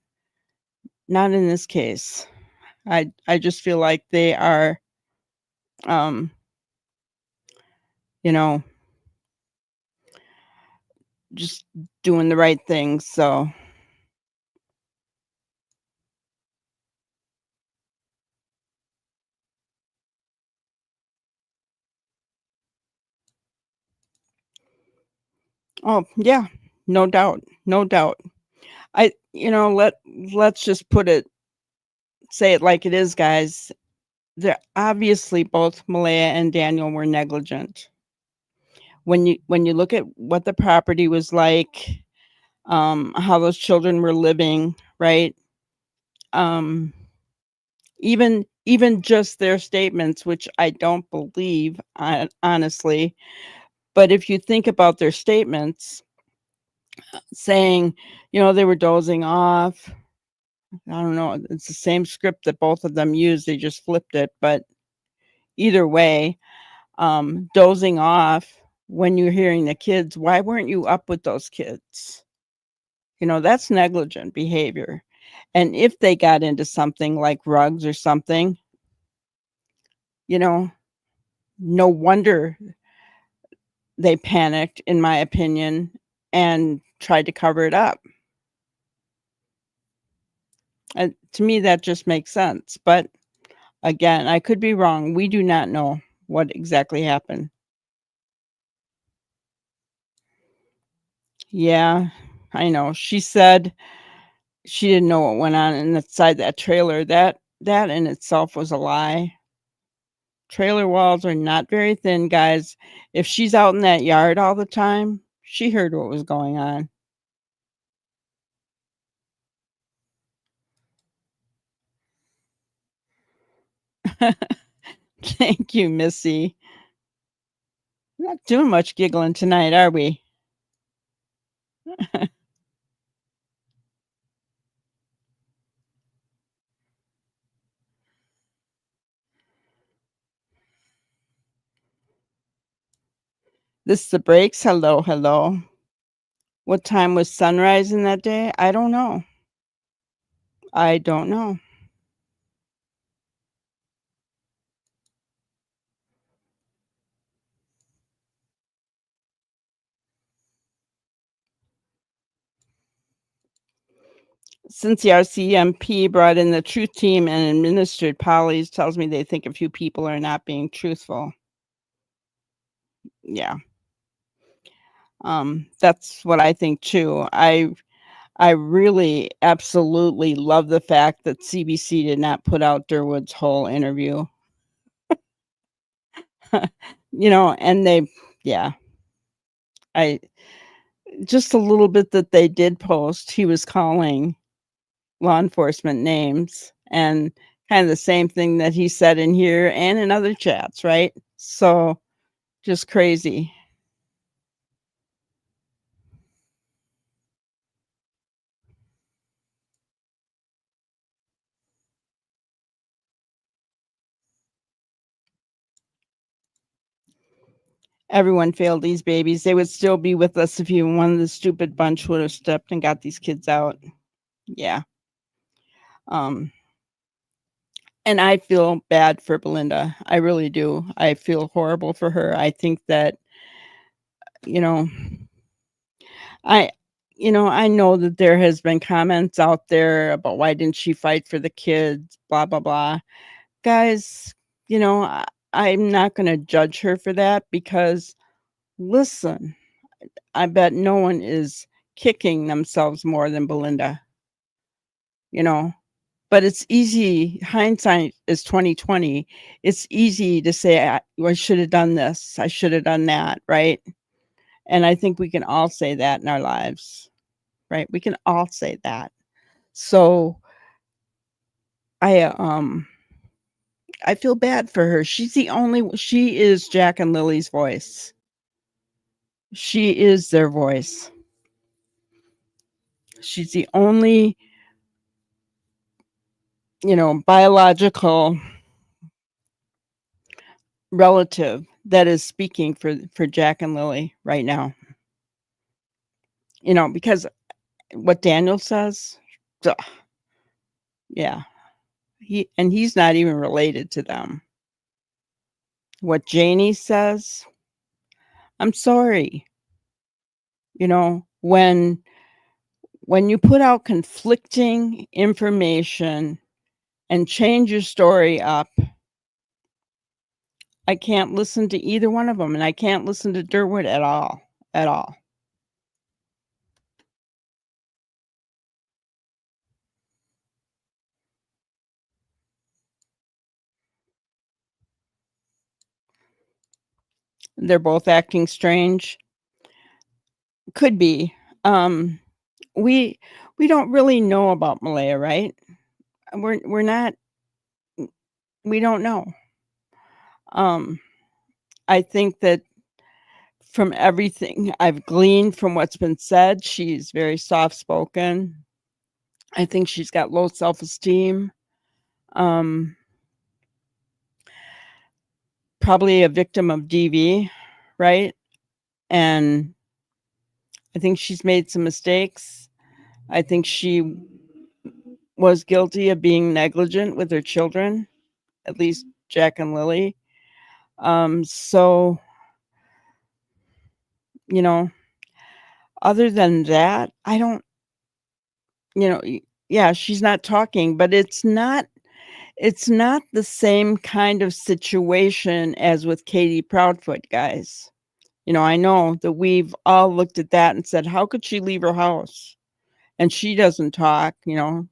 Not in this case. I just feel like they are, um, you know, just doing the right thing. So Oh, yeah. No doubt. No doubt. Let's just say it like it is, guys. They're obviously both Malaya and Daniel were negligent. When you look at what the property was like, how those children were living, right? Um, even just their statements, which I don't believe, honestly, but if you think about their statements saying, they were dozing off. I don't know, it's the same script that both of them used, they just flipped it, but either way, dozing off when you're hearing the kids, why weren't you up with those kids? That's negligent behavior. And if they got into something like rugs or something, you know, no wonder they panicked, in my opinion, and tried to cover it up. To me, that just makes sense. But again, I could be wrong. We do not know what exactly happened. Yeah, I know. She said she didn't know what went on inside that trailer. That in itself was a lie. Trailer walls are not very thin, guys. If she's out in that yard all the time, she heard what was going on. Thank you, Missy. Not doing much giggling tonight, are we? This is the breaks. Hello, hello. What time was sunrise in that day? I don't know. I don't know. Since the RCMP brought in the truth team and administered polys, tells me they think a few people are not being truthful. Yeah. That's what I think too. I really absolutely love the fact that CBC did not put out Durwood's whole interview. And yeah, I just a little bit that they did post, he was calling law enforcement names and kind of the same thing that he said in here and in other chats, right? So just crazy. Everyone failed these babies. They would still be with us if even one of the stupid bunch would have stepped and got these kids out. Yeah. Um, and I feel bad for Belinda. I really do. I feel horrible for her. I think that, you know, I I know that there has been comments out there about why didn't she fight for the kids, blah blah blah. Guys, I'm not going to judge her for that because listen, I bet no one is kicking themselves more than Belinda, you know. But it's easy. Hindsight is 2020. It's easy to say I should have done this. I should have done that, right? And I think we can all say that in our lives, right? We can all say that. So I I feel bad for her. She is Jack and Lily's voice. She is their voice. She's the only, biological relative that is speaking for Jack and Lily right now. Because what Daniel says, duh, yeah, he's not even related to them. What Janie says, I'm sorry. When you put out conflicting information and change your story up, I can't listen to either one of them, and I can't listen to Durwood at all, at all. They're both acting strange. Could be. Um, we we don't really know about Malaya, right? We're not we don't know. Um, I think that from everything I've gleaned from what's been said, she's very soft spoken. I think she's got low self-esteem. Um, probably a victim of DV, right? And I think she's made some mistakes. I think she was guilty of being negligent with her children, at least Jack and Lilly. So, you know, other than that, I don't, yeah, she's not talking, but it's not the same kind of situation as with Katie Proudfoot, guys. I know that we've all looked at that and said, how could she leave her house? And she doesn't talk,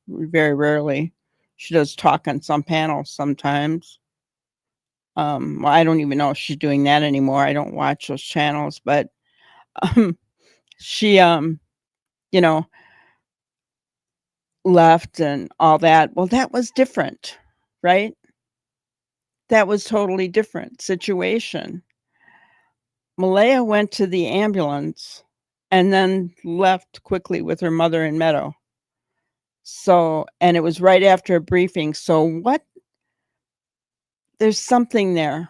very rarely. She does talk on some panels sometimes. Well, I don't even know if she's doing that anymore. I don't watch those channels, but um, she, you know, left and all that. Well, that was different, right? That was totally different situation. Malaya went to the ambulance and then left quickly with her mother in Meadow. So, and it was right after a briefing. So there's something there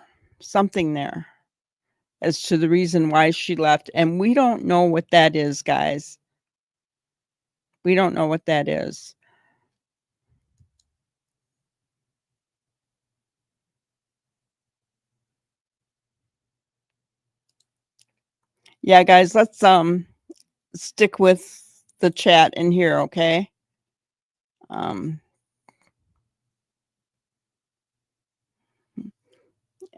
as to the reason why she left. And we don't know what that is, guys. We don't know what that is. Yeah, guys, let's stick with the chat in here, okay?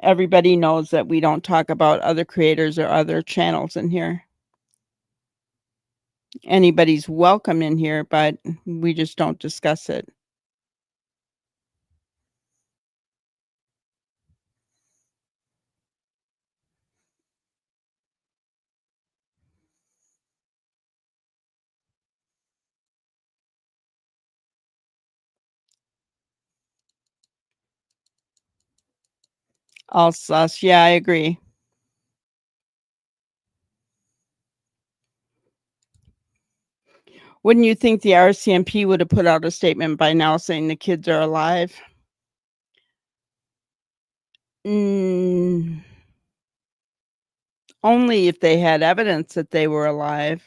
Everybody knows that we don't talk about other creators or other channels in here. Anybody's welcome in here, but we just don't discuss it. All sus. Yeah, I agree. Wouldn't you think the RCMP would have put out a statement by now saying the kids are alive? Only if they had evidence that they were alive.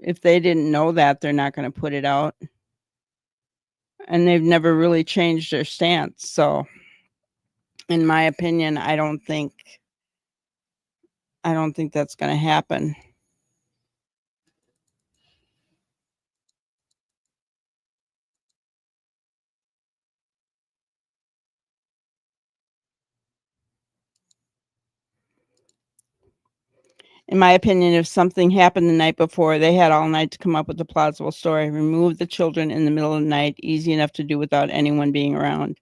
If they didn't know that, they're not going to put it out. And they've never really changed their stance. So, in my opinion, I don't think that's going to happen. In my opinion, if something happened the night before, they had all night to come up with a plausible story. Remove the children in the middle of the night, easy enough to do without anyone being around.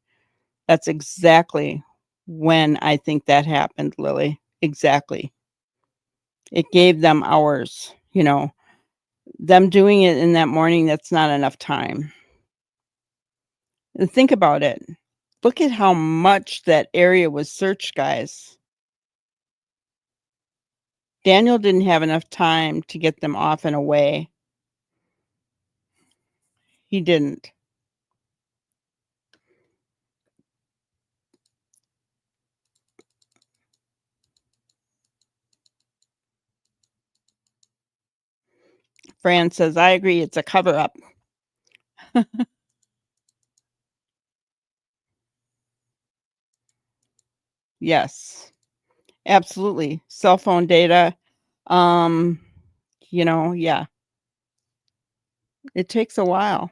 That's exactly when I think that happened, Lily. Exactly. It gave them hours, them doing it in that morning, that's not enough time. And think about it. Look at how much that area was searched, guys. Daniel didn't have enough time to get them off and away. He didn't. Fran says, I agree, it's a cover up. Yes, absolutely. Cell phone data. Yeah, it takes a while.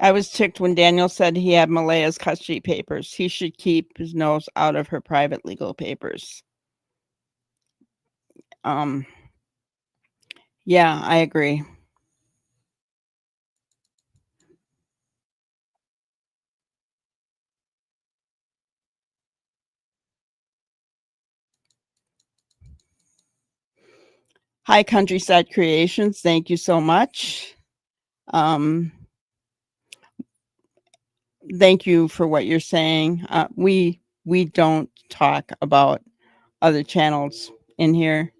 I was ticked when Daniel said he had Malaya's custody papers. He should keep his nose out of her private legal papers. Yeah, I agree. Hi, Countryside Creations. Thank you so much. Thank you for what you're saying. We don't talk about other channels in here.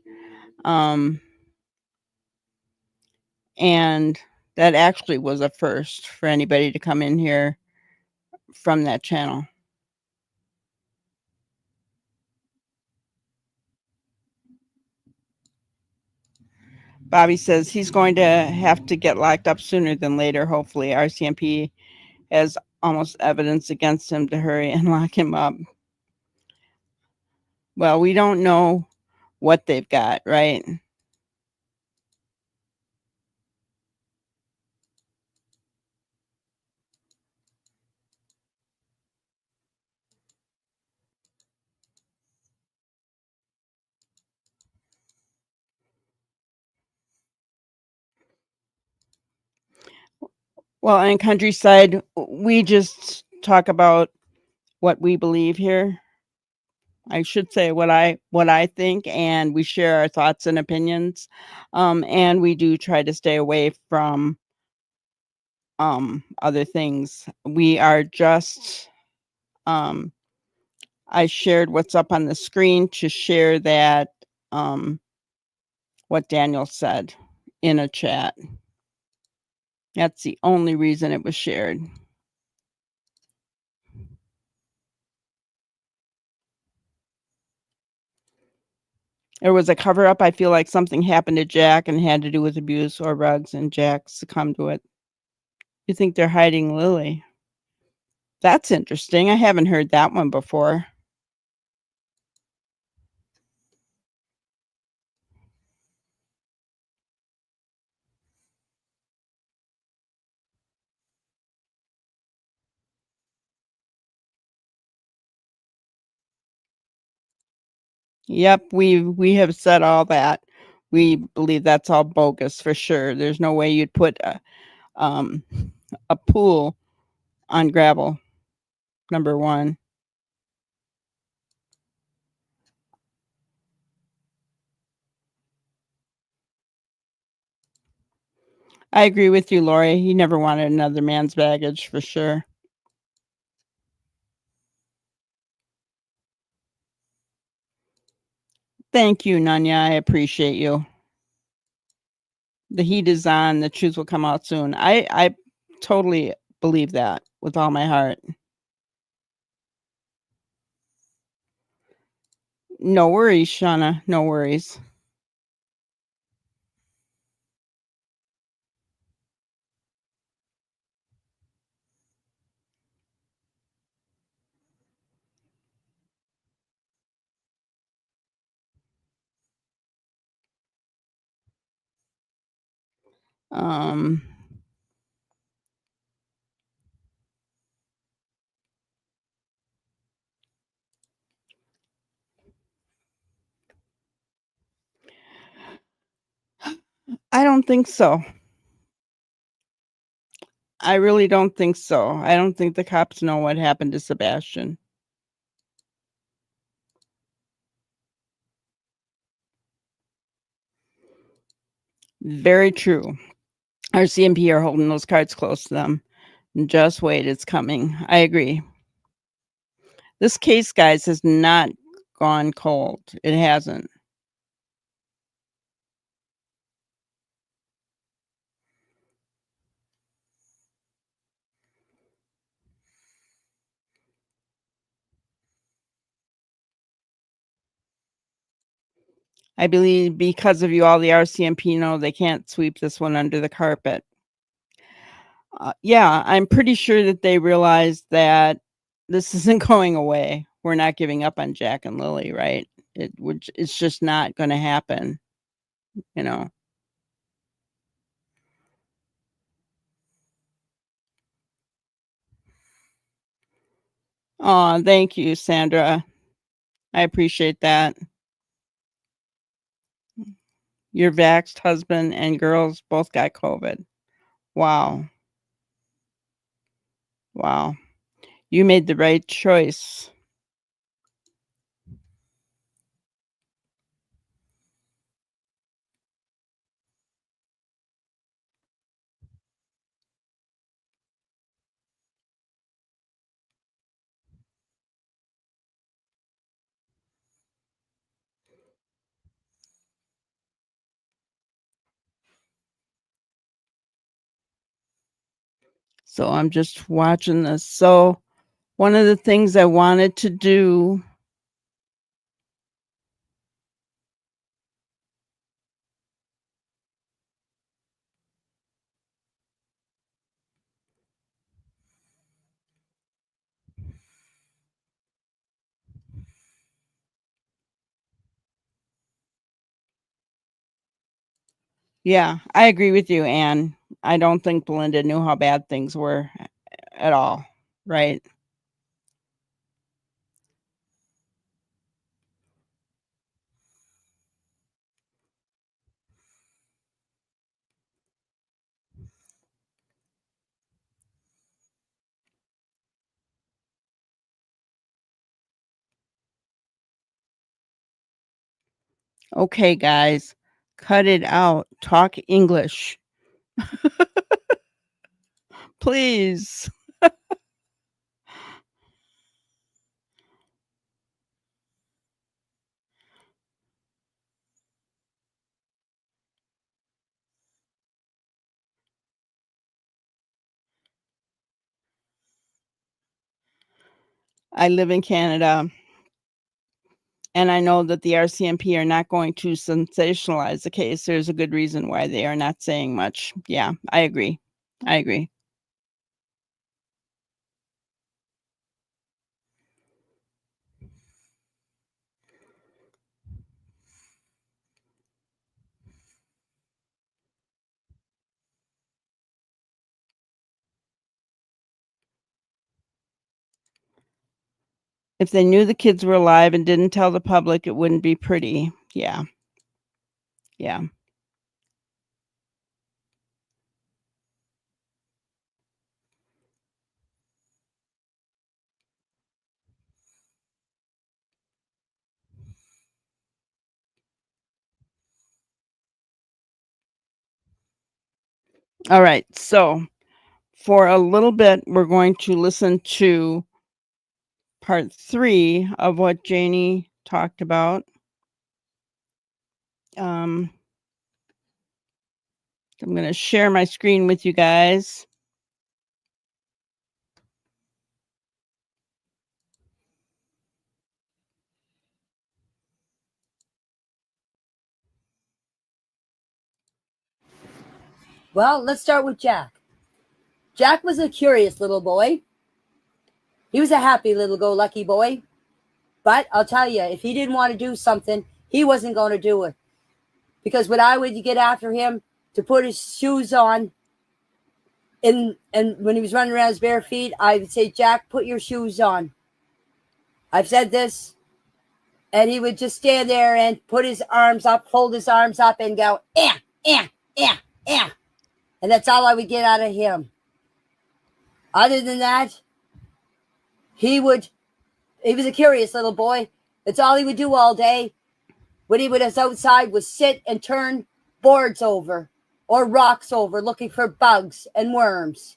And that actually was a first for anybody to come in here from that channel. Bobby says he's going to have to get locked up sooner than later. Hopefully, RCMP has almost evidence against him to hurry and lock him up. Well, we don't know what they've got, right? Well, in Countryside, we just talk about what we believe here. I should say what I think, and we share our thoughts and opinions. And we do try to stay away from other things. We are just I shared what's up on the screen to share that what Daniel said in a chat. That's the only reason it was shared. There was a cover up. I feel like something happened to Jack and had to do with abuse or rugs, and Jack succumbed to it. You think they're hiding Lilly? That's interesting. I haven't heard that one before. Yep, we have said all that. We believe that's all bogus for sure. There's no way you'd put a pool on gravel. Number one. I agree with you, Lori. He never wanted another man's baggage for sure. Thank you, Nanya. I appreciate you. The heat is on. The truth will come out soon. I totally believe that with all my heart. No worries, Shauna. No worries. Um, I don't think so. I really don't think so. I don't think the cops know what happened to Sebastian. Very true. Our CMP are holding those cards close to them. Just wait, it's coming. I agree. This case, guys, has not gone cold. It hasn't. I believe because of you all, the RCMP know they can't sweep this one under the carpet. Yeah, I'm pretty sure that they realize that this isn't going away. We're not giving up on Jack and Lilly, right? It's just not going to happen, you know. Oh, thank you, Sandra. I appreciate that. Your vaxxed husband and girls both got COVID. Wow. Wow. You made the right choice. So I'm just watching this. So one of the things I wanted to do Yeah, I agree with you, Anne. I don't think Belinda knew how bad things were at all, right? Okay, guys, cut it out. Talk English, please. I live in Canada, and I know that the RCMP are not going to sensationalize the case. There's a good reason why they are not saying much. Yeah, I agree. I agree. If they knew the kids were alive and didn't tell the public, it wouldn't be pretty. Yeah. Yeah. All right. So for a little bit, we're going to listen to part 3 of what Janie talked about. I'm going to share my screen with you guys. Well, let's start with Jack. Jack was a curious little boy. He was a happy little go-lucky boy. But I'll tell you, if he didn't want to do something, he wasn't going to do it. Because when I would get after him to put his shoes on, and when he was running around his bare feet, I would say, Jack, put your shoes on. I've said this. And he would just stand there and put his arms up, fold his arms up, and go, eh, eh, eh, eh. And that's all I would get out of him. Other than that, he was a curious little boy. That's all he would do all day. When he was outside was sit and turn boards over or rocks over looking for bugs and worms.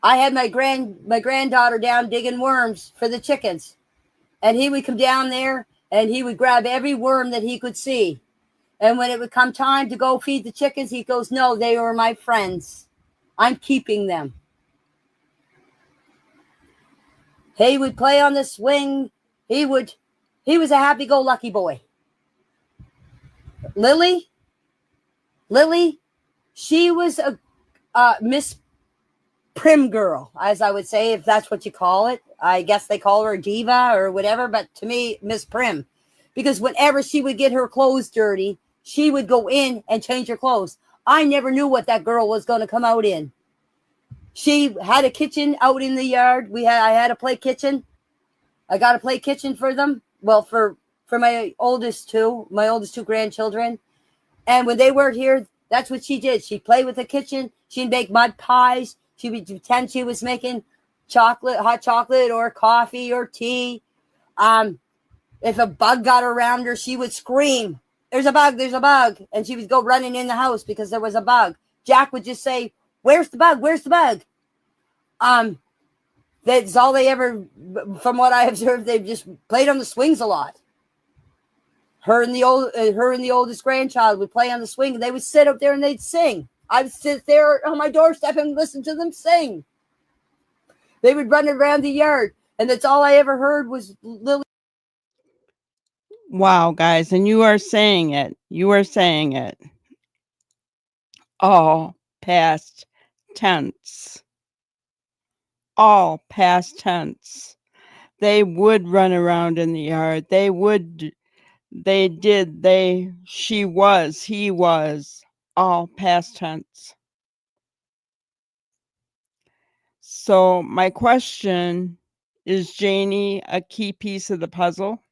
I had my granddaughter down digging worms for the chickens. And he would come down there and he would grab every worm that he could see. And when it would come time to go feed the chickens, he goes, no, they were my friends. I'm keeping them. He would play on the swing. He was a happy-go-lucky boy. Lilly, she was a Miss Prim girl, as I would say, if that's what you call it. I guess they call her a diva or whatever, but to me, Miss Prim. Because whenever she would get her clothes dirty, she would go in and change her clothes. I never knew what that girl was going to come out in. She had a kitchen out in the yard. I had a play kitchen. I got a play kitchen for them. Well, for my oldest two grandchildren. And when they weren't here, that's what she did. She'd play with the kitchen. She'd make mud pies. She would pretend she was making hot chocolate or coffee or tea. If a bug got around her, she would scream, there's a bug. And she would go running in the house because there was a bug. Jack would just say, where's the bug? That's all they ever, from what I observed, they just played on the swings a lot. Her and the oldest grandchild would play on the swing, and they would sit up there and they'd sing. I would sit there on my doorstep and listen to them sing. They would run around the yard, and that's all I ever heard was Lily. Wow, guys, and you are saying it. You are saying it. All past tense. All past tense. They would run around in the yard. They did, she was, he was. All past tense. So my question is Janie a key piece of the puzzle?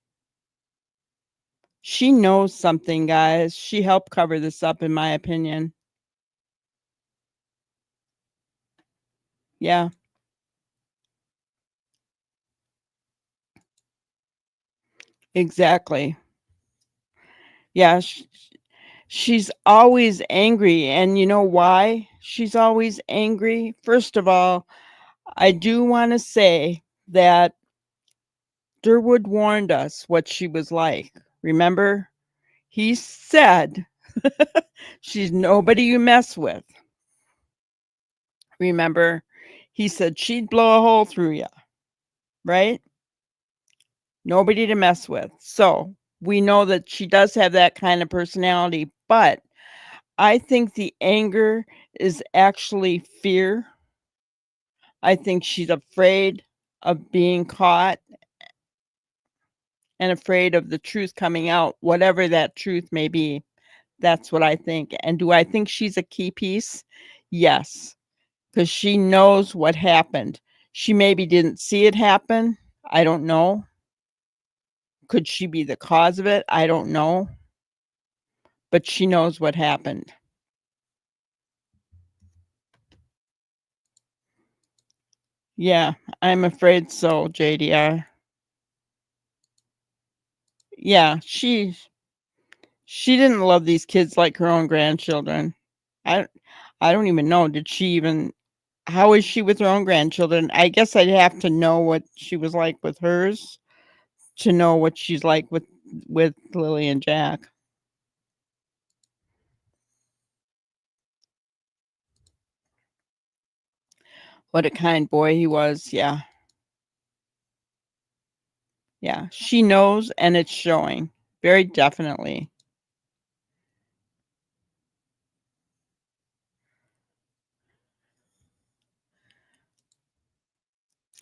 She knows something, guys. She helped cover this up, in my opinion. Yeah. Exactly. Yeah. She's always angry. And you know why she's always angry? First of all, I do want to say that Durwood warned us what she was like. Remember? He said, she's nobody you mess with. Remember? He said she'd blow a hole through you, right? Nobody to mess with. So we know that she does have that kind of personality, but I think the anger is actually fear. I think she's afraid of being caught and afraid of the truth coming out, whatever that truth may be. That's what I think. And do I think she's a key piece? Yes, because she knows what happened. She maybe didn't see it happen. I don't know. Could she be the cause of it? I don't know. But she knows what happened. Yeah, I'm afraid so, JDR. Yeah, she didn't love these kids like her own grandchildren. I I don't even know. Did she even how is she with her own grandchildren? I guess I'd have to know what she was like with hers to know what she's like with Lily and Jack. What a kind boy he was. Yeah. Yeah. She knows and it's showing. Very definitely.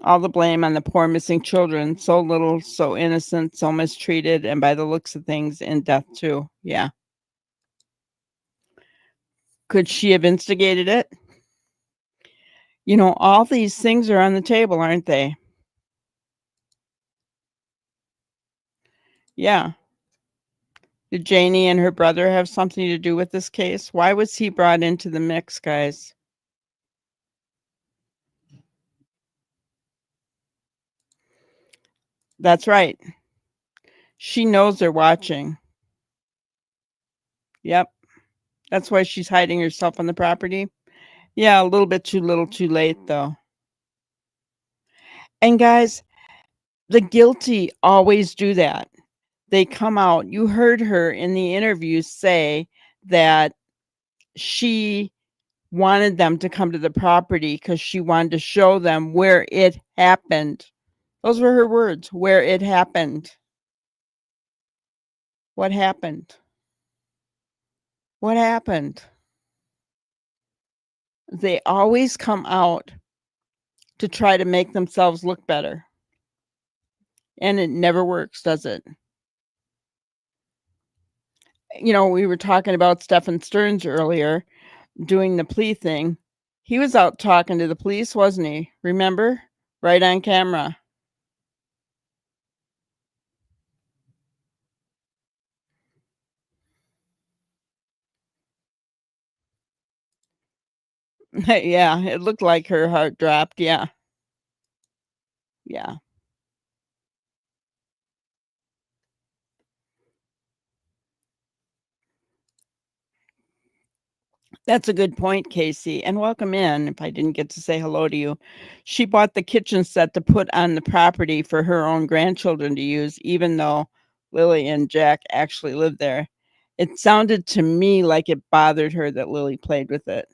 All the blame on the poor missing children. So little, so innocent, so mistreated, and by the looks of things, in death too. Yeah. Could she have instigated it? You know, all these things are on the table, aren't they? Yeah. Did Janie and her brother have something to do with this case? Why was he brought into the mix, guys? That's right. She knows they're watching. Yep. That's why she's hiding herself on the property. Yeah, a little bit too little too late, though. And guys, the guilty always do that. They come out. You heard her in the interview say that she wanted them to come to the property because she wanted to show them where it happened. Those were her words, where it happened. What happened? What happened? They always come out to try to make themselves look better. And it never works, does it? You know, we were talking about Stephen Stearns earlier doing the plea thing. He was out talking to the police, wasn't he? Remember? Right on camera. Yeah, it looked like her heart dropped. Yeah. Yeah. That's a good point, Casey. And welcome in. If I didn't get to say hello to you, she bought the kitchen set to put on the property for her own grandchildren to use, even though Lily and Jack actually live there. It sounded to me like it bothered her that Lilly played with it.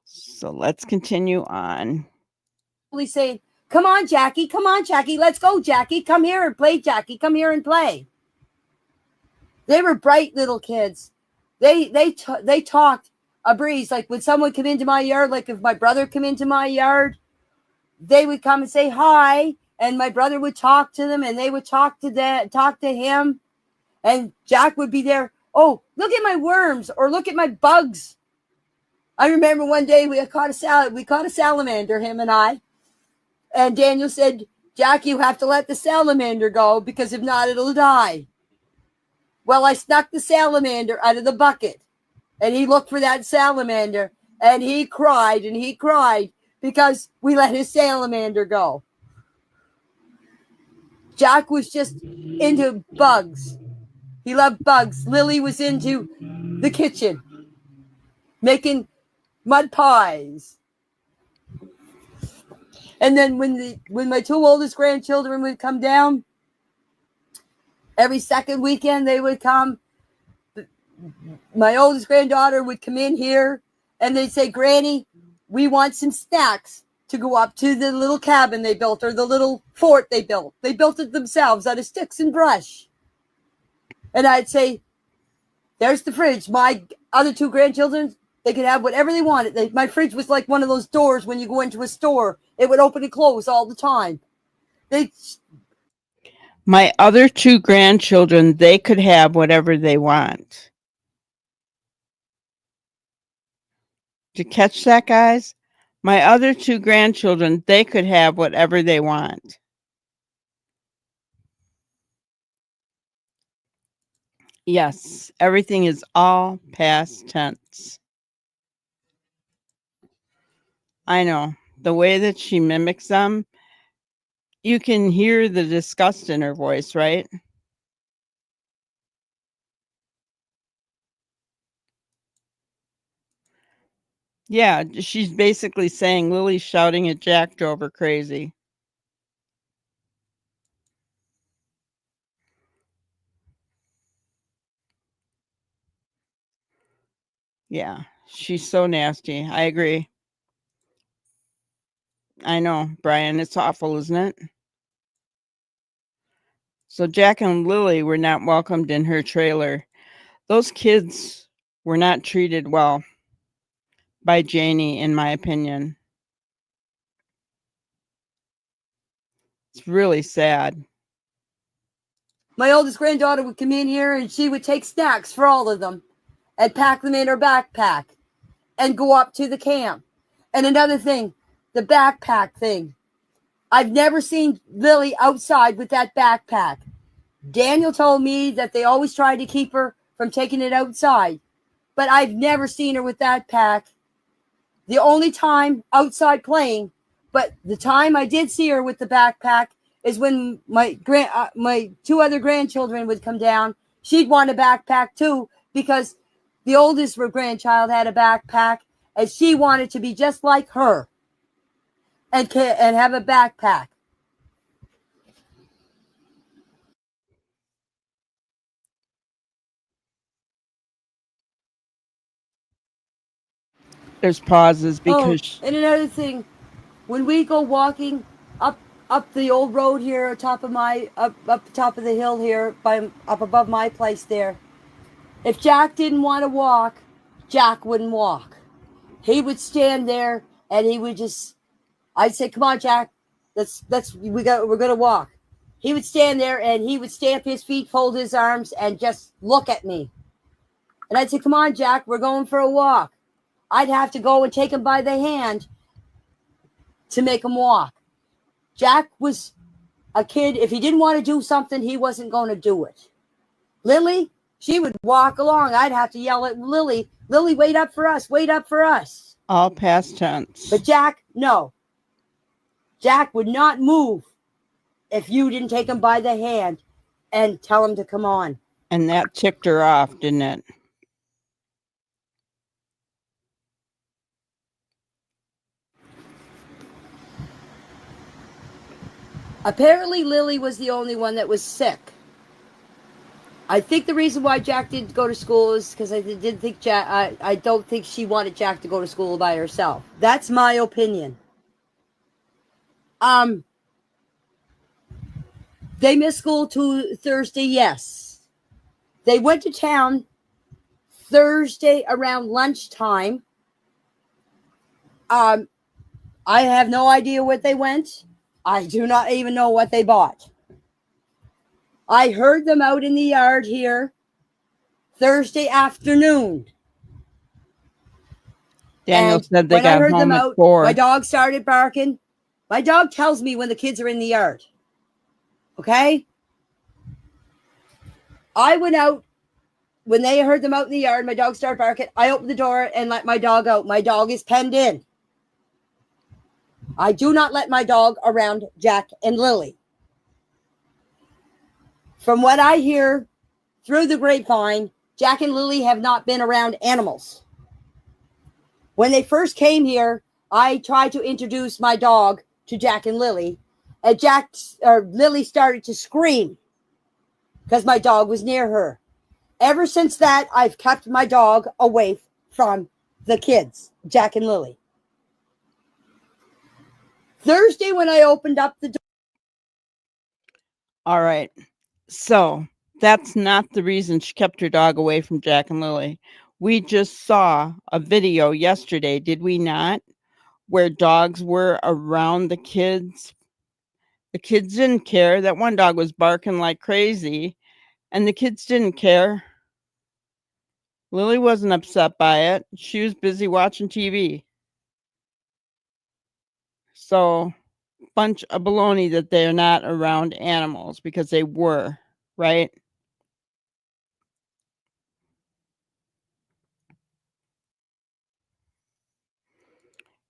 So let's continue on. Saying, come on, Jackie, let's go, Jackie, come here and play, Jackie, come here and play. They were bright little kids. They talked a breeze. Like when someone come into my yard, like if my brother come into my yard, they would come and say hi, and my brother would talk to them, and they would talk to him, and Jack would be there. Oh, look at my worms, or look at my bugs. I remember one day we caught a salamander, him and I, and Daniel said, Jack, you have to let the salamander go because if not, it'll die. Well, I snuck the salamander out of the bucket, and he looked for that salamander, and he cried because we let his salamander go. Jack was just into bugs. He loved bugs. Lilly was into the kitchen, making mud pies. And then when my two oldest grandchildren would come down, every second weekend they would come. My oldest granddaughter would come in here and they'd say, Granny, we want some snacks to go up to the little cabin they built or the little fort they built. They built it themselves out of sticks and brush. And I'd say, there's the fridge. My other two grandchildren, they could have whatever they wanted. My fridge was like one of those doors when you go into a store. It would open and close all the time. My other two grandchildren, they could have whatever they want. Did you catch that, guys? My other two grandchildren, they could have whatever they want. Yes, everything is all past tense. I know. The way that she mimics them, you can hear the disgust in her voice, right? Yeah, she's basically saying Lilly shouting at Jack drove her crazy. Yeah, she's so nasty. I agree. I know, Brian, it's awful, isn't it? So Jack and Lilly were not welcomed in her trailer. Those kids were not treated well by Janie, in my opinion. It's really sad. My oldest granddaughter would come in here and she would take snacks for all of them and pack them in her backpack and go up to the camp. And another thing, the backpack thing. I've never seen Lilly outside with that backpack. Daniel told me that they always tried to keep her from taking it outside, but I've never seen her with that pack. The only time outside playing, but the time I did see her with the backpack is when my two other grandchildren would come down. She'd want a backpack too because the oldest grandchild had a backpack and she wanted to be just like her and have a backpack. There's pauses because... And another thing, when we go walking up the old road here, top of up the top of the hill here, up above my place there, if Jack didn't want to walk, Jack wouldn't walk. He would stand there and he would just. I'd say, "Come on, Jack, we're gonna walk." He would stand there and he would stamp his feet, fold his arms, and just look at me. And I'd say, "Come on, Jack, we're going for a walk." I'd have to go and take him by the hand to make him walk. Jack was a kid. If he didn't want to do something, he wasn't going to do it. Lilly, she would walk along. I'd have to yell at Lilly, Lilly, wait up for us, wait up for us. All past tense. But Jack, no. Jack would not move if you didn't take him by the hand and tell him to come on. And that ticked her off, didn't it? Apparently, Lilly was the only one that was sick. I think the reason why Jack didn't go to school is because I didn't think Jack. I don't think she wanted Jack to go to school by herself. That's my opinion. They missed school to Thursday. Yes, they went to town Thursday around lunchtime. I have no idea what they went. I do not even know what they bought. I heard them out in the yard here Thursday afternoon. Daniel And said they when I got heard them home at out, 4. my dog started barking. My dog tells me when the kids are in the yard. Okay? I went out. When they heard them out in the yard, my dog started barking. I opened the door and let my dog out. My dog is penned in. I do not let my dog around Jack and Lilly. From what I hear through the grapevine, Jack and Lilly have not been around animals. When they first came here, I tried to introduce my dog to Jack and Lilly, and Lilly started to scream because my dog was near her. Ever since that, I've kept my dog away from the kids, Jack and Lilly. Thursday, when I opened up the door. All right. So that's not the reason she kept her dog away from Jack and Lilly. We just saw a video yesterday, did we not? Where dogs were around the kids. The kids didn't care. That one dog was barking like crazy, and the kids didn't care. Lilly wasn't upset by it. She was busy watching TV. So, bunch of baloney that they're not around animals, because they were, right?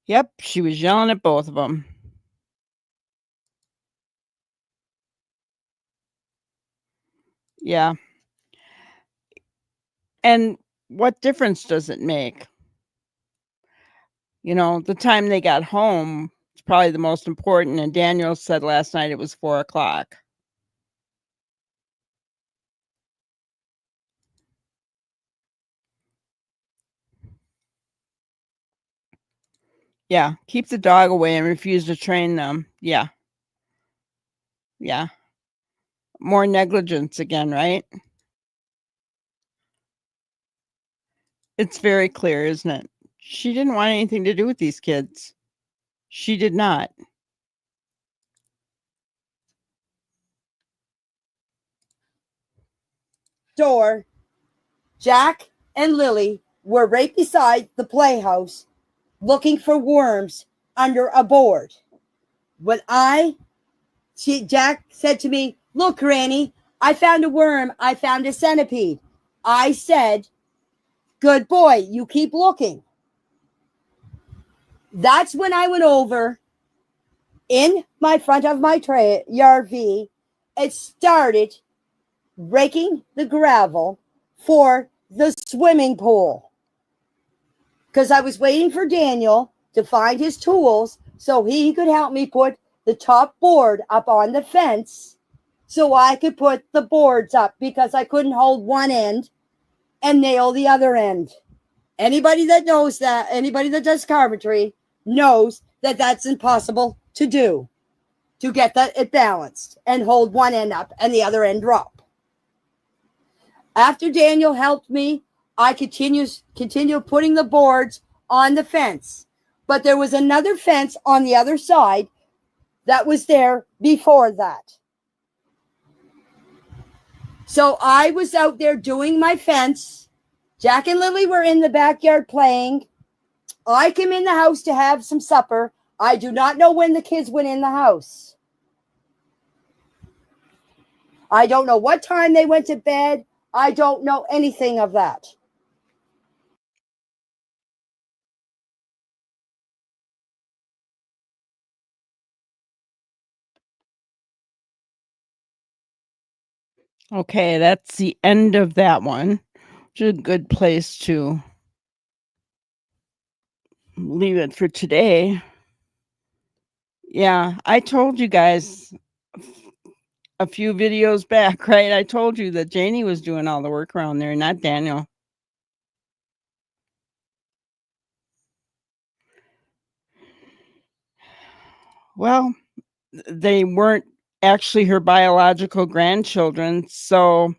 Yep, she was yelling at both of them. Yeah. And what difference does it make? You know, the time they got home is probably the most important. And Daniel said last night it was 4 o'clock. Yeah, keep the dog away and refuse to train them. Yeah. Yeah. More negligence again, right? It's very clear, isn't it? She didn't want anything to do with these kids. She did not. Door, Jack and Lilly were right beside the playhouse looking for worms under a board. When Jack said to me, "Look, Granny, I found a worm. I found a centipede." I said, "Good boy, you keep looking." That's when I went over in my front of my RV and started raking the gravel for the swimming pool. Because I was waiting for Daniel to find his tools so he could help me put the top board up on the fence so I could put the boards up because I couldn't hold one end and nail the other end. Anybody that knows that, anybody that does carpentry knows that that's impossible to do, to get it balanced and hold one end up and the other end drop. After Daniel helped me, I continue putting the boards on the fence. But there was another fence on the other side that was there before that. So I was out there doing my fence. Jack and Lilly were in the backyard playing. I came in the house to have some supper. I do not know when the kids went in the house. I don't know what time they went to bed. I don't know anything of that. Okay, that's the end of that one, which is a good place to leave it for today. Yeah, I told you guys a few videos back, right? I told you that Janie was doing all the work around there, not Daniel. Well, they weren't actually her biological grandchildren, so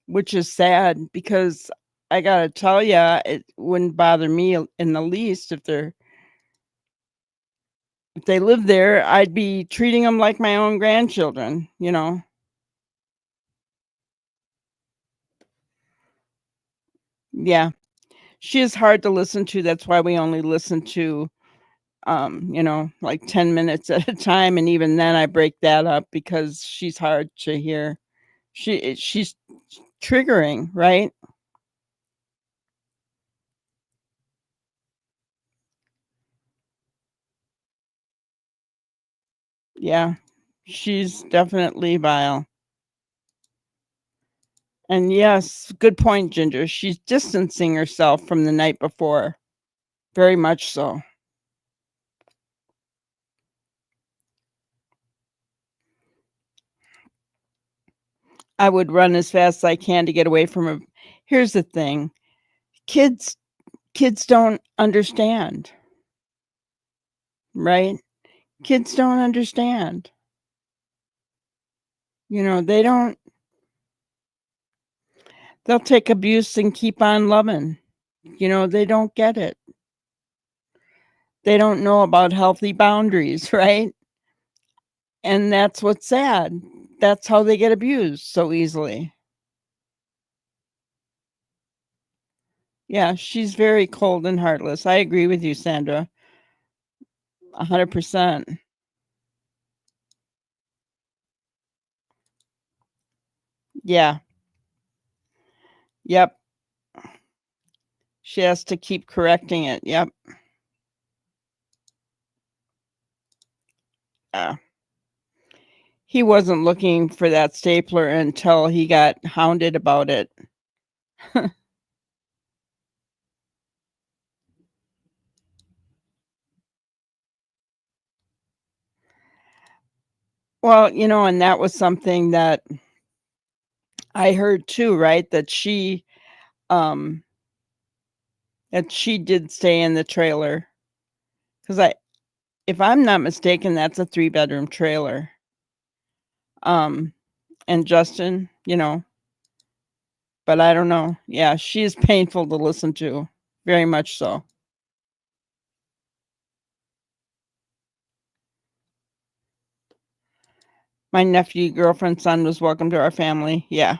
which is sad because I gotta tell you, it wouldn't bother me in the least if they lived there. I'd be treating them like my own grandchildren, you know. Yeah, she is hard to listen to. That's why we only listen to like 10 minutes at a time, and even then I break that up because she's hard to hear. She's triggering, right? Yeah, she's definitely vile. And yes, good point, Ginger. She's distancing herself from the night before. Very much so. I would run as fast as I can to get away from her. Here's the thing. Kids don't understand, right? Kids don't understand. They don't. They'll take abuse and keep on loving. They don't get it. They don't know about healthy boundaries, right? And that's what's sad. That's how they get abused so easily. Yeah, she's very cold and heartless. I agree with you, Sandra. 100%. Yeah. Yep. She has to keep correcting it. Yep. Yeah. He wasn't looking for that stapler until he got hounded about it. Well, and that was something that I heard too, right? Um that she did stay in the trailer. Cuz if I'm not mistaken, that's a 3-bedroom trailer. And Justin, but I don't know. Yeah, she is painful to listen to. Very much so. My nephew, girlfriend's son was welcome to our family. Yeah.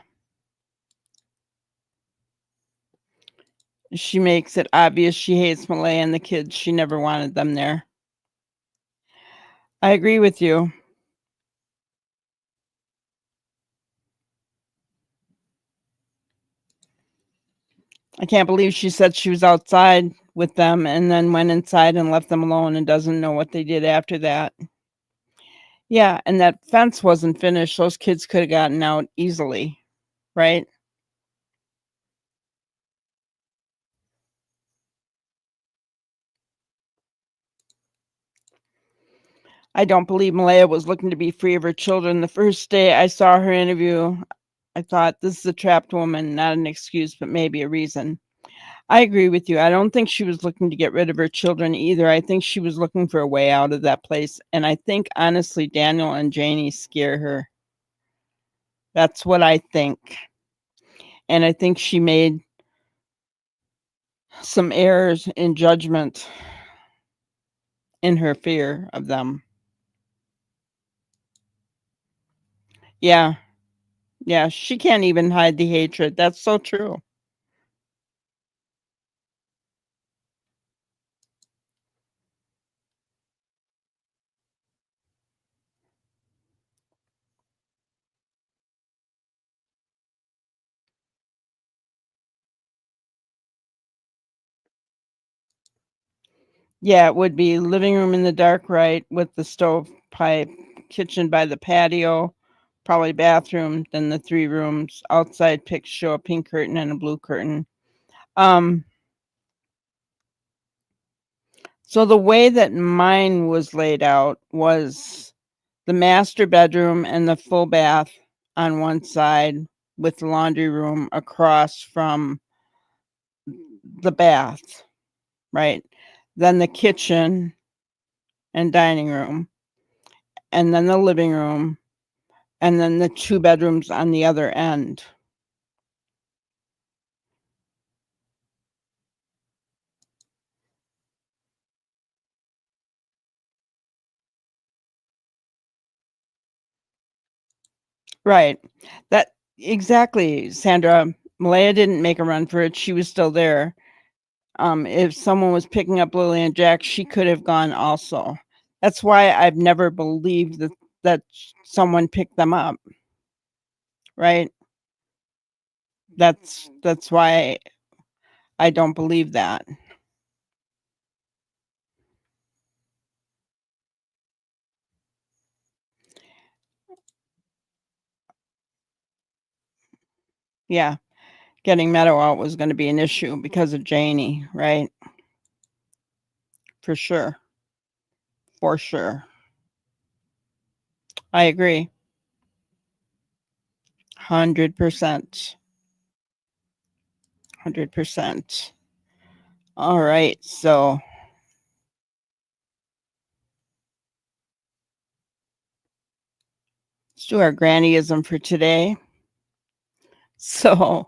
She makes it obvious she hates Malay and the kids. She never wanted them there. I agree with you. I can't believe she said she was outside with them and then went inside and left them alone and doesn't know what they did after that. Yeah, and that fence wasn't finished. Those kids could have gotten out easily, right? I don't believe Malaya was looking to be free of her children. The first day I saw her interview, I thought this is a trapped woman, not an excuse, but maybe a reason. I agree with you. I don't think she was looking to get rid of her children either. I think she was looking for a way out of that place. And I think, honestly, Daniel and Janie scare her. That's what I think. And I think she made some errors in judgment in her fear of them. Yeah. Yeah. She can't even hide the hatred. That's so true. Yeah, it would be living room in the dark, right, with the stove pipe, kitchen by the patio, probably bathroom, then the 3 rooms. Outside pics show a pink curtain and a blue curtain. Um, so the way that mine was laid out was the master bedroom and the full bath on one side with the laundry room across from the bath, right? Then the kitchen and dining room, and then the living room, and then the 2 bedrooms on the other end. Right. That exactly, Sandra. Malaya didn't make a run for it. She was still there. If someone was picking up Lily and Jack, she could have gone also. That's why I've never believed that someone picked them up. Right? That's why I don't believe that. Yeah. Getting Meadow out was going to be an issue because of Janie, right? For sure. For sure. I agree. 100%. 100%. All right. So let's do our grannyism for today. So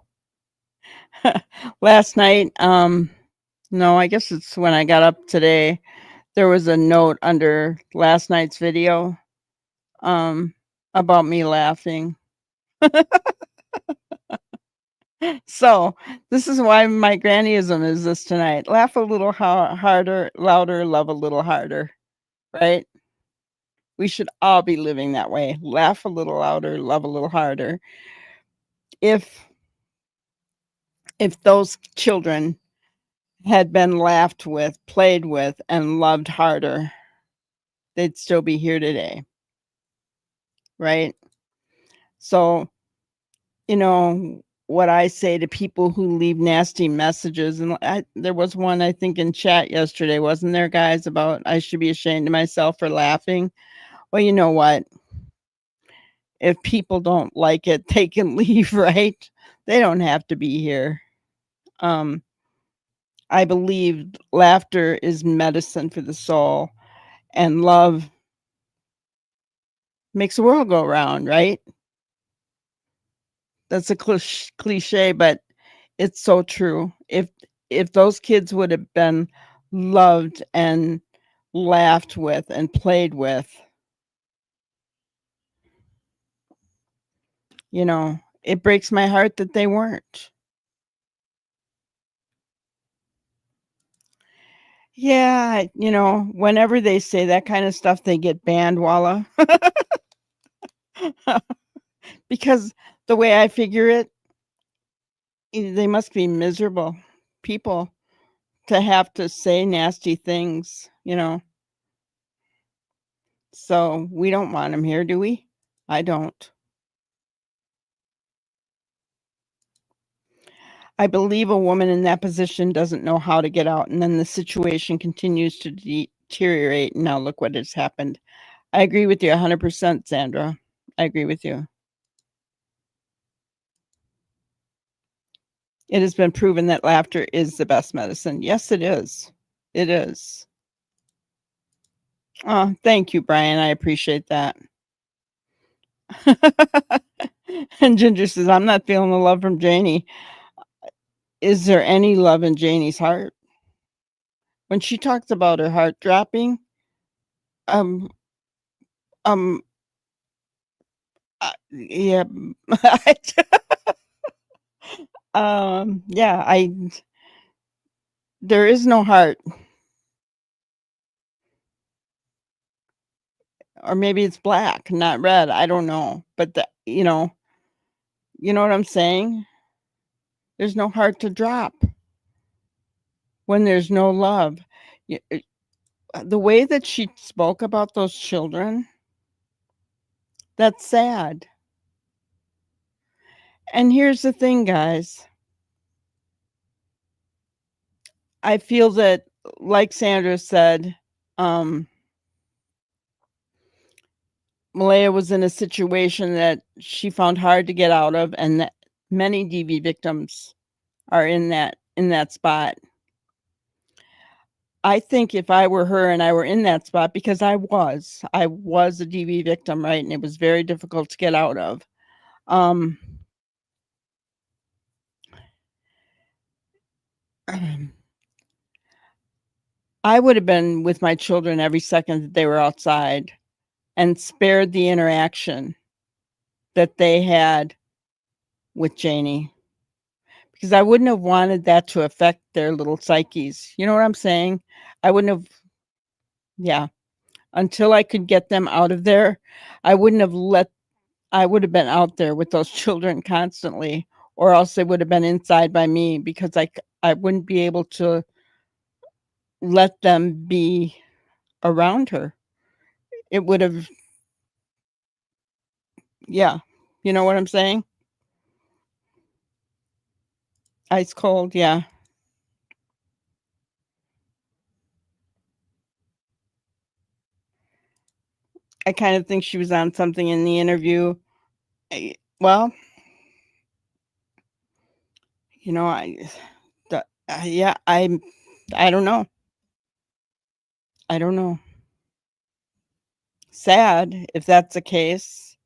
last night, no, I guess it's when I got up today, there was a note under last night's video about me laughing. So this is why my grannyism is this tonight. Laugh a little harder, louder, love a little harder, right? We should all be living that way. Laugh a little louder, love a little harder. If those children had been laughed with, played with, and loved harder, they'd still be here today, right? So, what I say to people who leave nasty messages, and there was one, I think, in chat yesterday, wasn't there, guys, about I should be ashamed of myself for laughing? Well, you know what? If people don't like it, they can leave, right? They don't have to be here. I believe laughter is medicine for the soul, and love makes the world go round, right? That's a cliche, but it's so true. If those kids would have been loved and laughed with and played with, it breaks my heart that they weren't. Yeah, whenever they say that kind of stuff, they get banned, Walla. Because the way I figure it, they must be miserable people to have to say nasty things, So we don't want them here, do we? I don't. I believe a woman in that position doesn't know how to get out, and then the situation continues to deteriorate. And now look what has happened. I agree with you 100%, Sandra. I agree with you. It has been proven that laughter is the best medicine. Yes, it is. It is. Oh, thank you, Brian. I appreciate that. And Ginger says, I'm not feeling the love from Janie. Is there any love in Janie's heart? When she talks about her heart dropping, um, um, yeah, yeah, there is no heart, or maybe it's black, not red. I don't know, but you know what I'm saying? There's no heart to drop when there's no love. The way that she spoke about those children, that's sad. And here's the thing, guys. I feel that, like Sandra said, Malaya was in a situation that she found hard to get out of, and that many DV victims are in that spot. I think if I were her and I were in that spot, because I was a DV victim, right? And it was very difficult to get out of. I would have been with my children every second that they were outside and spared the interaction that they had with Janie, because I wouldn't have wanted that to affect their little psyches. You know what I'm saying? I wouldn't have, yeah, until I could get them out of there, I would have been out there with those children constantly, or else they would have been inside by me, because I wouldn't be able to let them be around her. It would have, yeah, you know what I'm saying? Ice cold, yeah. I kind of think she was on something in the interview. Well, you know, yeah, I don't know. I don't know. Sad if that's the case.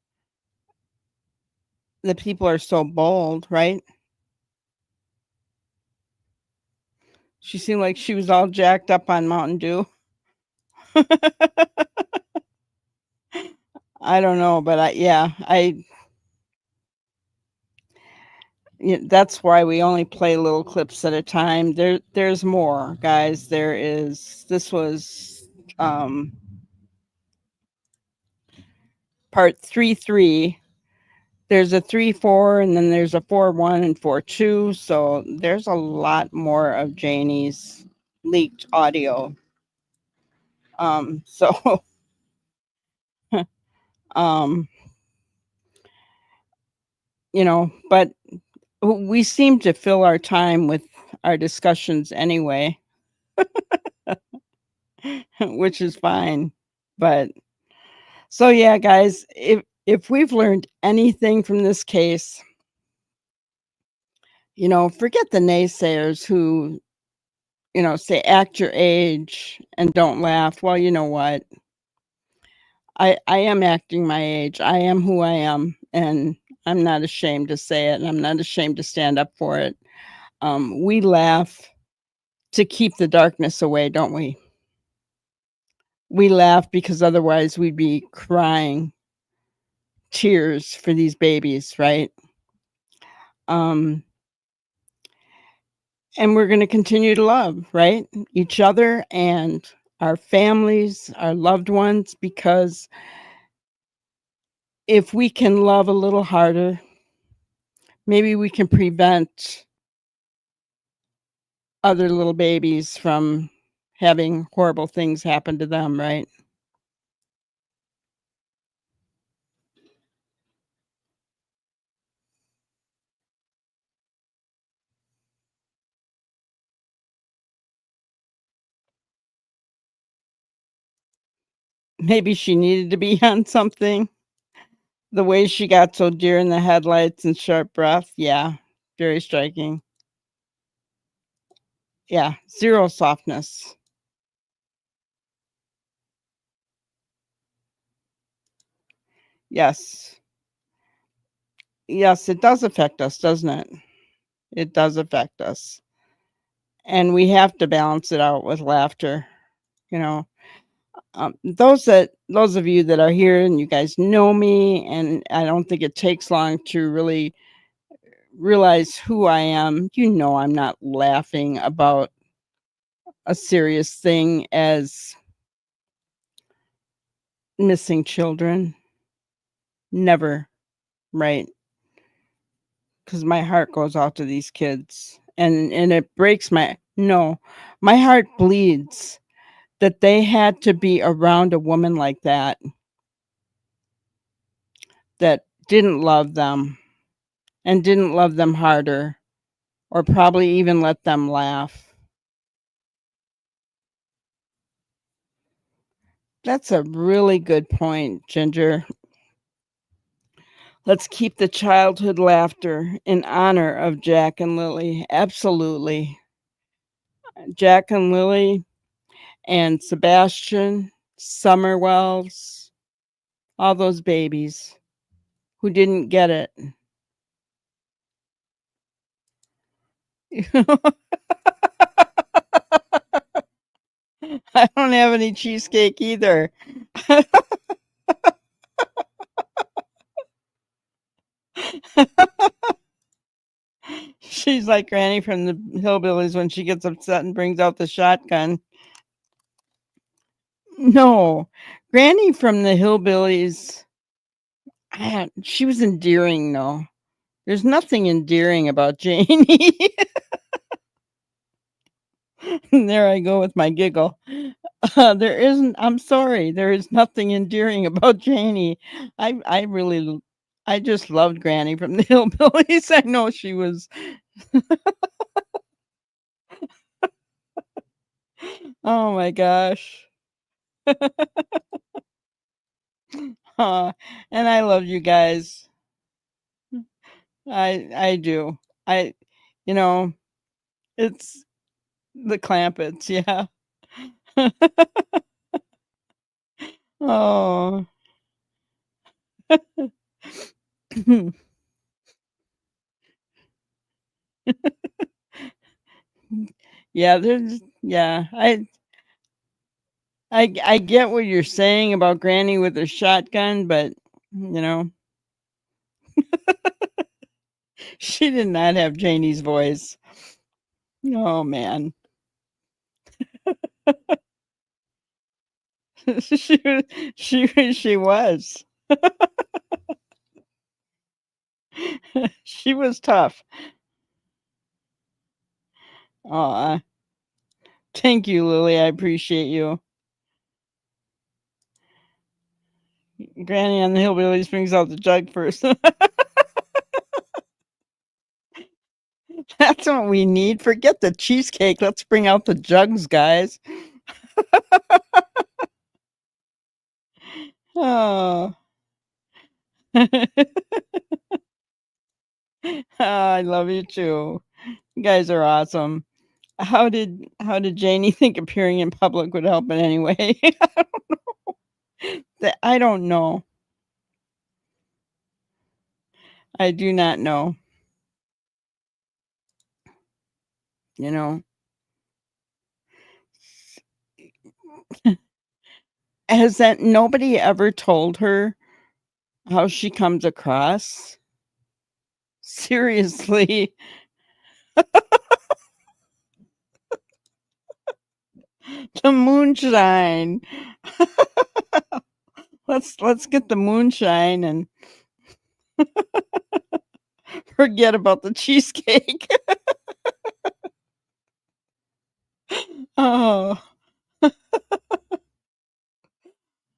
The people are so bold, right? She seemed like she was all jacked up on Mountain Dew. I don't know, but that's why we only play little clips at a time. There's more, guys. This was part 3.3. There's a 3.4, and then there's a 4.1 and 4.2. So there's a lot more of Janie's leaked audio. So but we seem to fill our time with our discussions anyway, which is fine. But so yeah, guys, if we've learned anything from this case, forget the naysayers who, say act your age and don't laugh. Well, you know what? I am acting my age. I am who I am, and I'm not ashamed to say it, and I'm not ashamed to stand up for it. We laugh to keep the darkness away, don't we? We laugh because otherwise we'd be crying tears for these babies, right? And we're going to continue to love, right? Each other and our families, our loved ones, because if we can love a little harder, maybe we can prevent other little babies from having horrible things happen to them, right? Maybe she needed to be on something. The way she got so deer in the headlights and sharp breath, yeah, very striking. Yeah, zero softness. Yes. Yes, it does affect us, doesn't it? It does affect us. And we have to balance it out with laughter, you know. Those of you that are here and you guys know me, and I don't think it takes long to really realize who I am. I'm not laughing about a serious thing as missing children. Never, right? Because my heart goes out to these kids, and it breaks my heart bleeds that they had to be around a woman like that didn't love them and didn't love them harder, or probably even let them laugh. That's a really good point, Ginger. Let's keep the childhood laughter in honor of Jack and Lilly. Absolutely. Jack and Lilly and Sebastian, Summerwells, all those babies who didn't get it. I don't have any cheesecake either. She's like Granny from the Hillbillies when she gets upset and brings out the shotgun. No, Granny from the Hillbillies, she was endearing, though. There's nothing endearing about Janie. There I go with my giggle. There isn't. I'm sorry. There is nothing endearing about Janie. I just loved Granny from the Hillbillies. I know she was. Oh my gosh. And I love you guys. I do. I, you know, it's the Clampets. Yeah. Oh. Yeah, I get what you're saying about Granny with her shotgun, but you know, she did not have Janie's voice. Oh man. She was. She was tough. Aw. Thank you, Lily. I appreciate you. Granny on the Hillbillies brings out the jug first. That's what we need. Forget the cheesecake. Let's bring out the jugs, guys. Oh. I love you too. You guys are awesome. How did Janie think appearing in public would help in any way? I don't know. I do not know. You know. Has that nobody ever told her how she comes across? Seriously. The moonshine. Let's get the moonshine and forget about the cheesecake. Oh.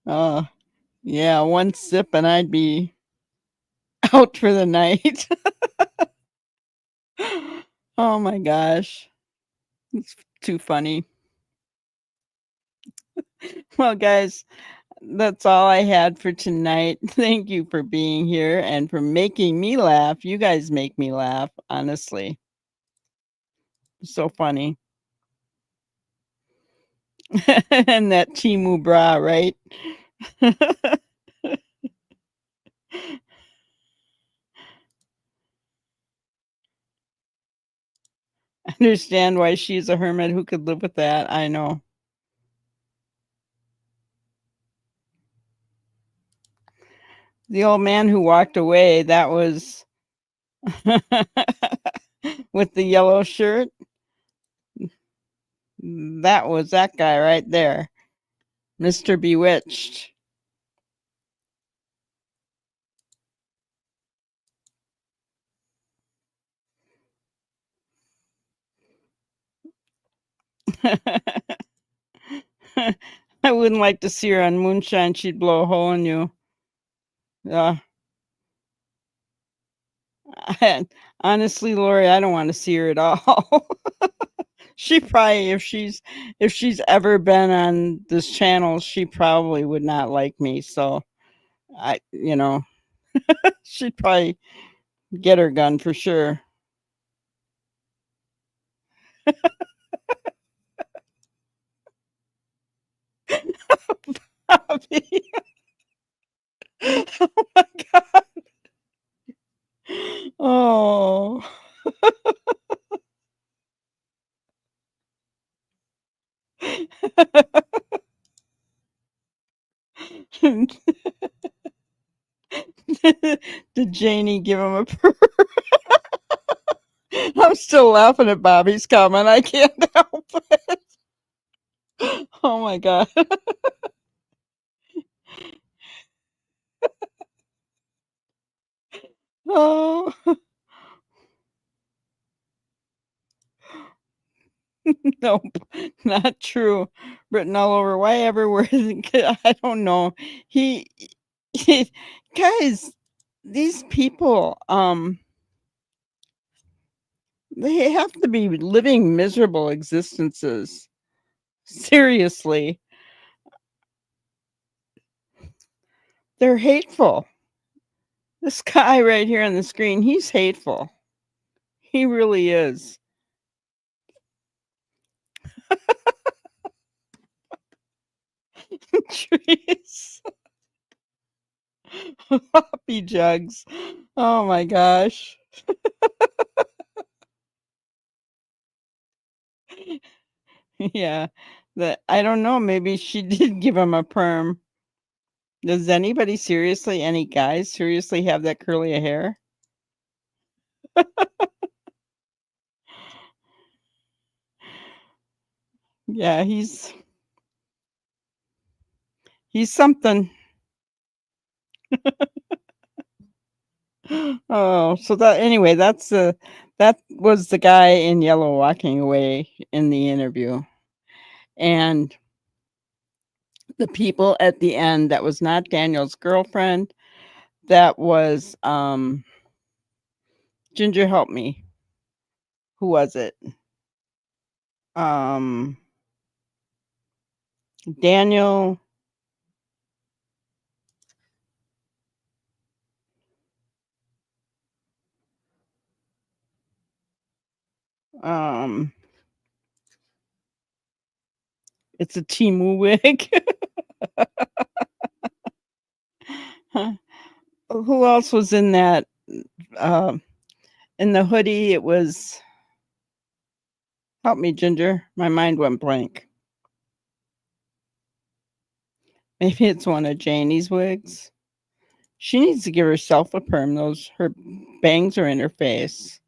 Oh. Yeah, one sip and I'd be out for the night. Oh my gosh. It's too funny. Well, guys, that's all I had for tonight. Thank you for being here and for making me laugh. You guys make me laugh, honestly. So funny. And that Timu bra, right? Understand why she's a hermit. Who could live with that? I know. The old man who walked away, that was with the yellow shirt. That was that guy right there, Mr. Bewitched. I wouldn't like to see her on moonshine. She'd blow a hole in you. Yeah. Honestly, Lori, I don't want to see her at all. She probably, if she's ever been on this channel, she probably would not like me. So I, She'd probably get her gun for sure. Bobby. Oh my God. Oh. Did Janie give him a purr? I'm still laughing at Bobby's comment. I can't help it. Oh my God. Oh, nope, not true. Written all over. Why ever word? I don't know. He guys, these people, they have to be living miserable existences. Seriously. They're hateful. This guy right here on the screen, he's hateful. He really is. Trees. Floppy jugs. Oh my gosh. Yeah. That I don't know. Maybe she did give him a perm. Does anybody seriously, any guys seriously have that curly hair? Yeah, he's something. Oh, so that anyway, that was the guy in yellow walking away in the interview. And the people at the end, that was not Daniel's girlfriend. That was Ginger, help me. Who was it? Um Daniel. Um it's a Timu wig. Who else was in that? In the hoodie, it was, help me, Ginger. My mind went blank. Maybe it's one of Janie's wigs. She needs to give herself a perm. Her bangs are in her face.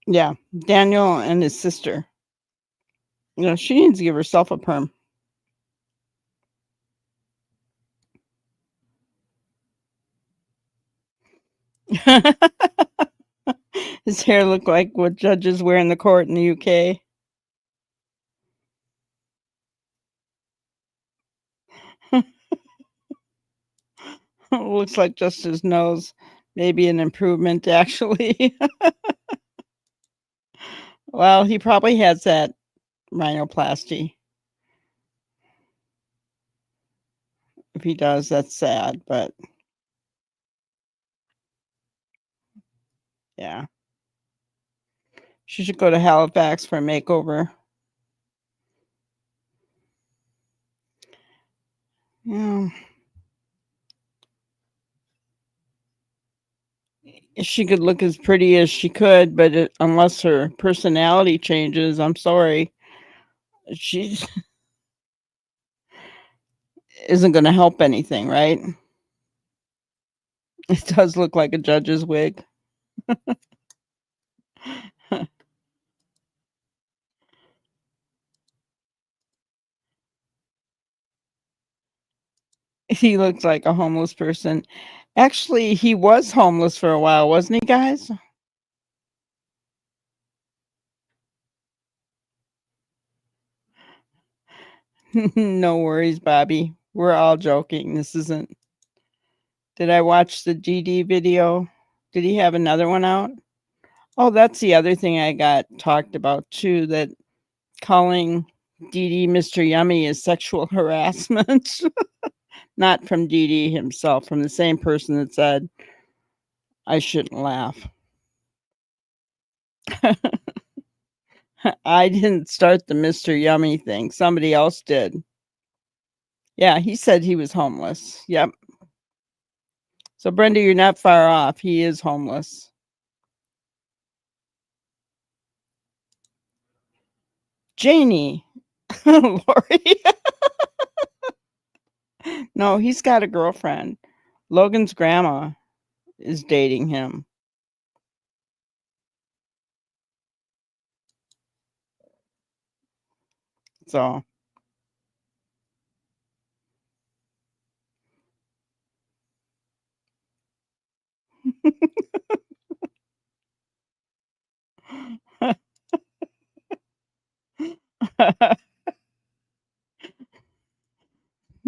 Yeah, Daniel and his sister. You know, she needs to give herself a perm. His hair looked like what judges wear in the court in the UK. Looks like just his nose. Maybe an improvement, actually. Well, he probably has that rhinoplasty. If he does, that's sad, but yeah. She should go to Halifax for a makeover. Yeah. She could look as pretty as she could, but unless her personality changes, I'm sorry, she isn't going to help anything, right? It does look like a judge's wig. He looks like a homeless person. Actually, he was homeless for a while, wasn't he, guys? No worries, Bobby. We're all joking. This isn't. Did I watch the GD video? Did he have another one out? Oh, that's the other thing I got talked about too, that calling Dee Dee Mr. Yummy is sexual harassment. Not from Dee Dee himself, from the same person that said, I shouldn't laugh. I didn't start the Mr. Yummy thing. Somebody else did. Yeah, he said he was homeless. Yep. So, Brenda, you're not far off. He is homeless. Janie. Lori. No, he's got a girlfriend. Logan's grandma is dating him. So,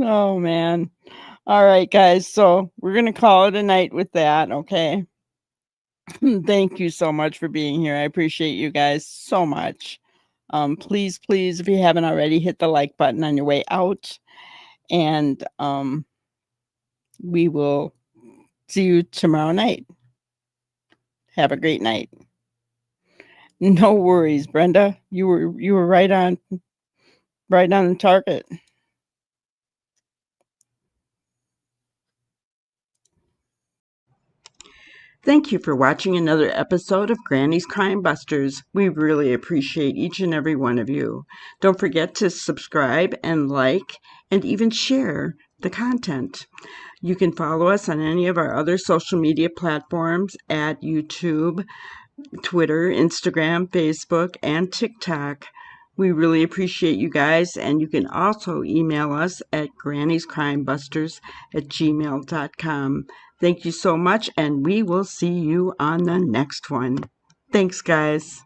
oh man. All right, guys. So we're going to call it a night with that. Okay. Thank you so much for being here. I appreciate you guys so much. Please, please, if you haven't already, hit the like button on your way out. And we will see you tomorrow night. Have a great night. No worries, Brenda. You were right on the target. Thank you for watching another episode of Granny's Crime Busters. We really appreciate each and every one of you. Don't forget to subscribe and like and even share the content. You can follow us on any of our other social media platforms at YouTube, Twitter, Instagram, Facebook, and TikTok. We really appreciate you guys, and you can also email us at granniescrimebusters@gmail.com. Thank you so much, and we will see you on the next one. Thanks, guys.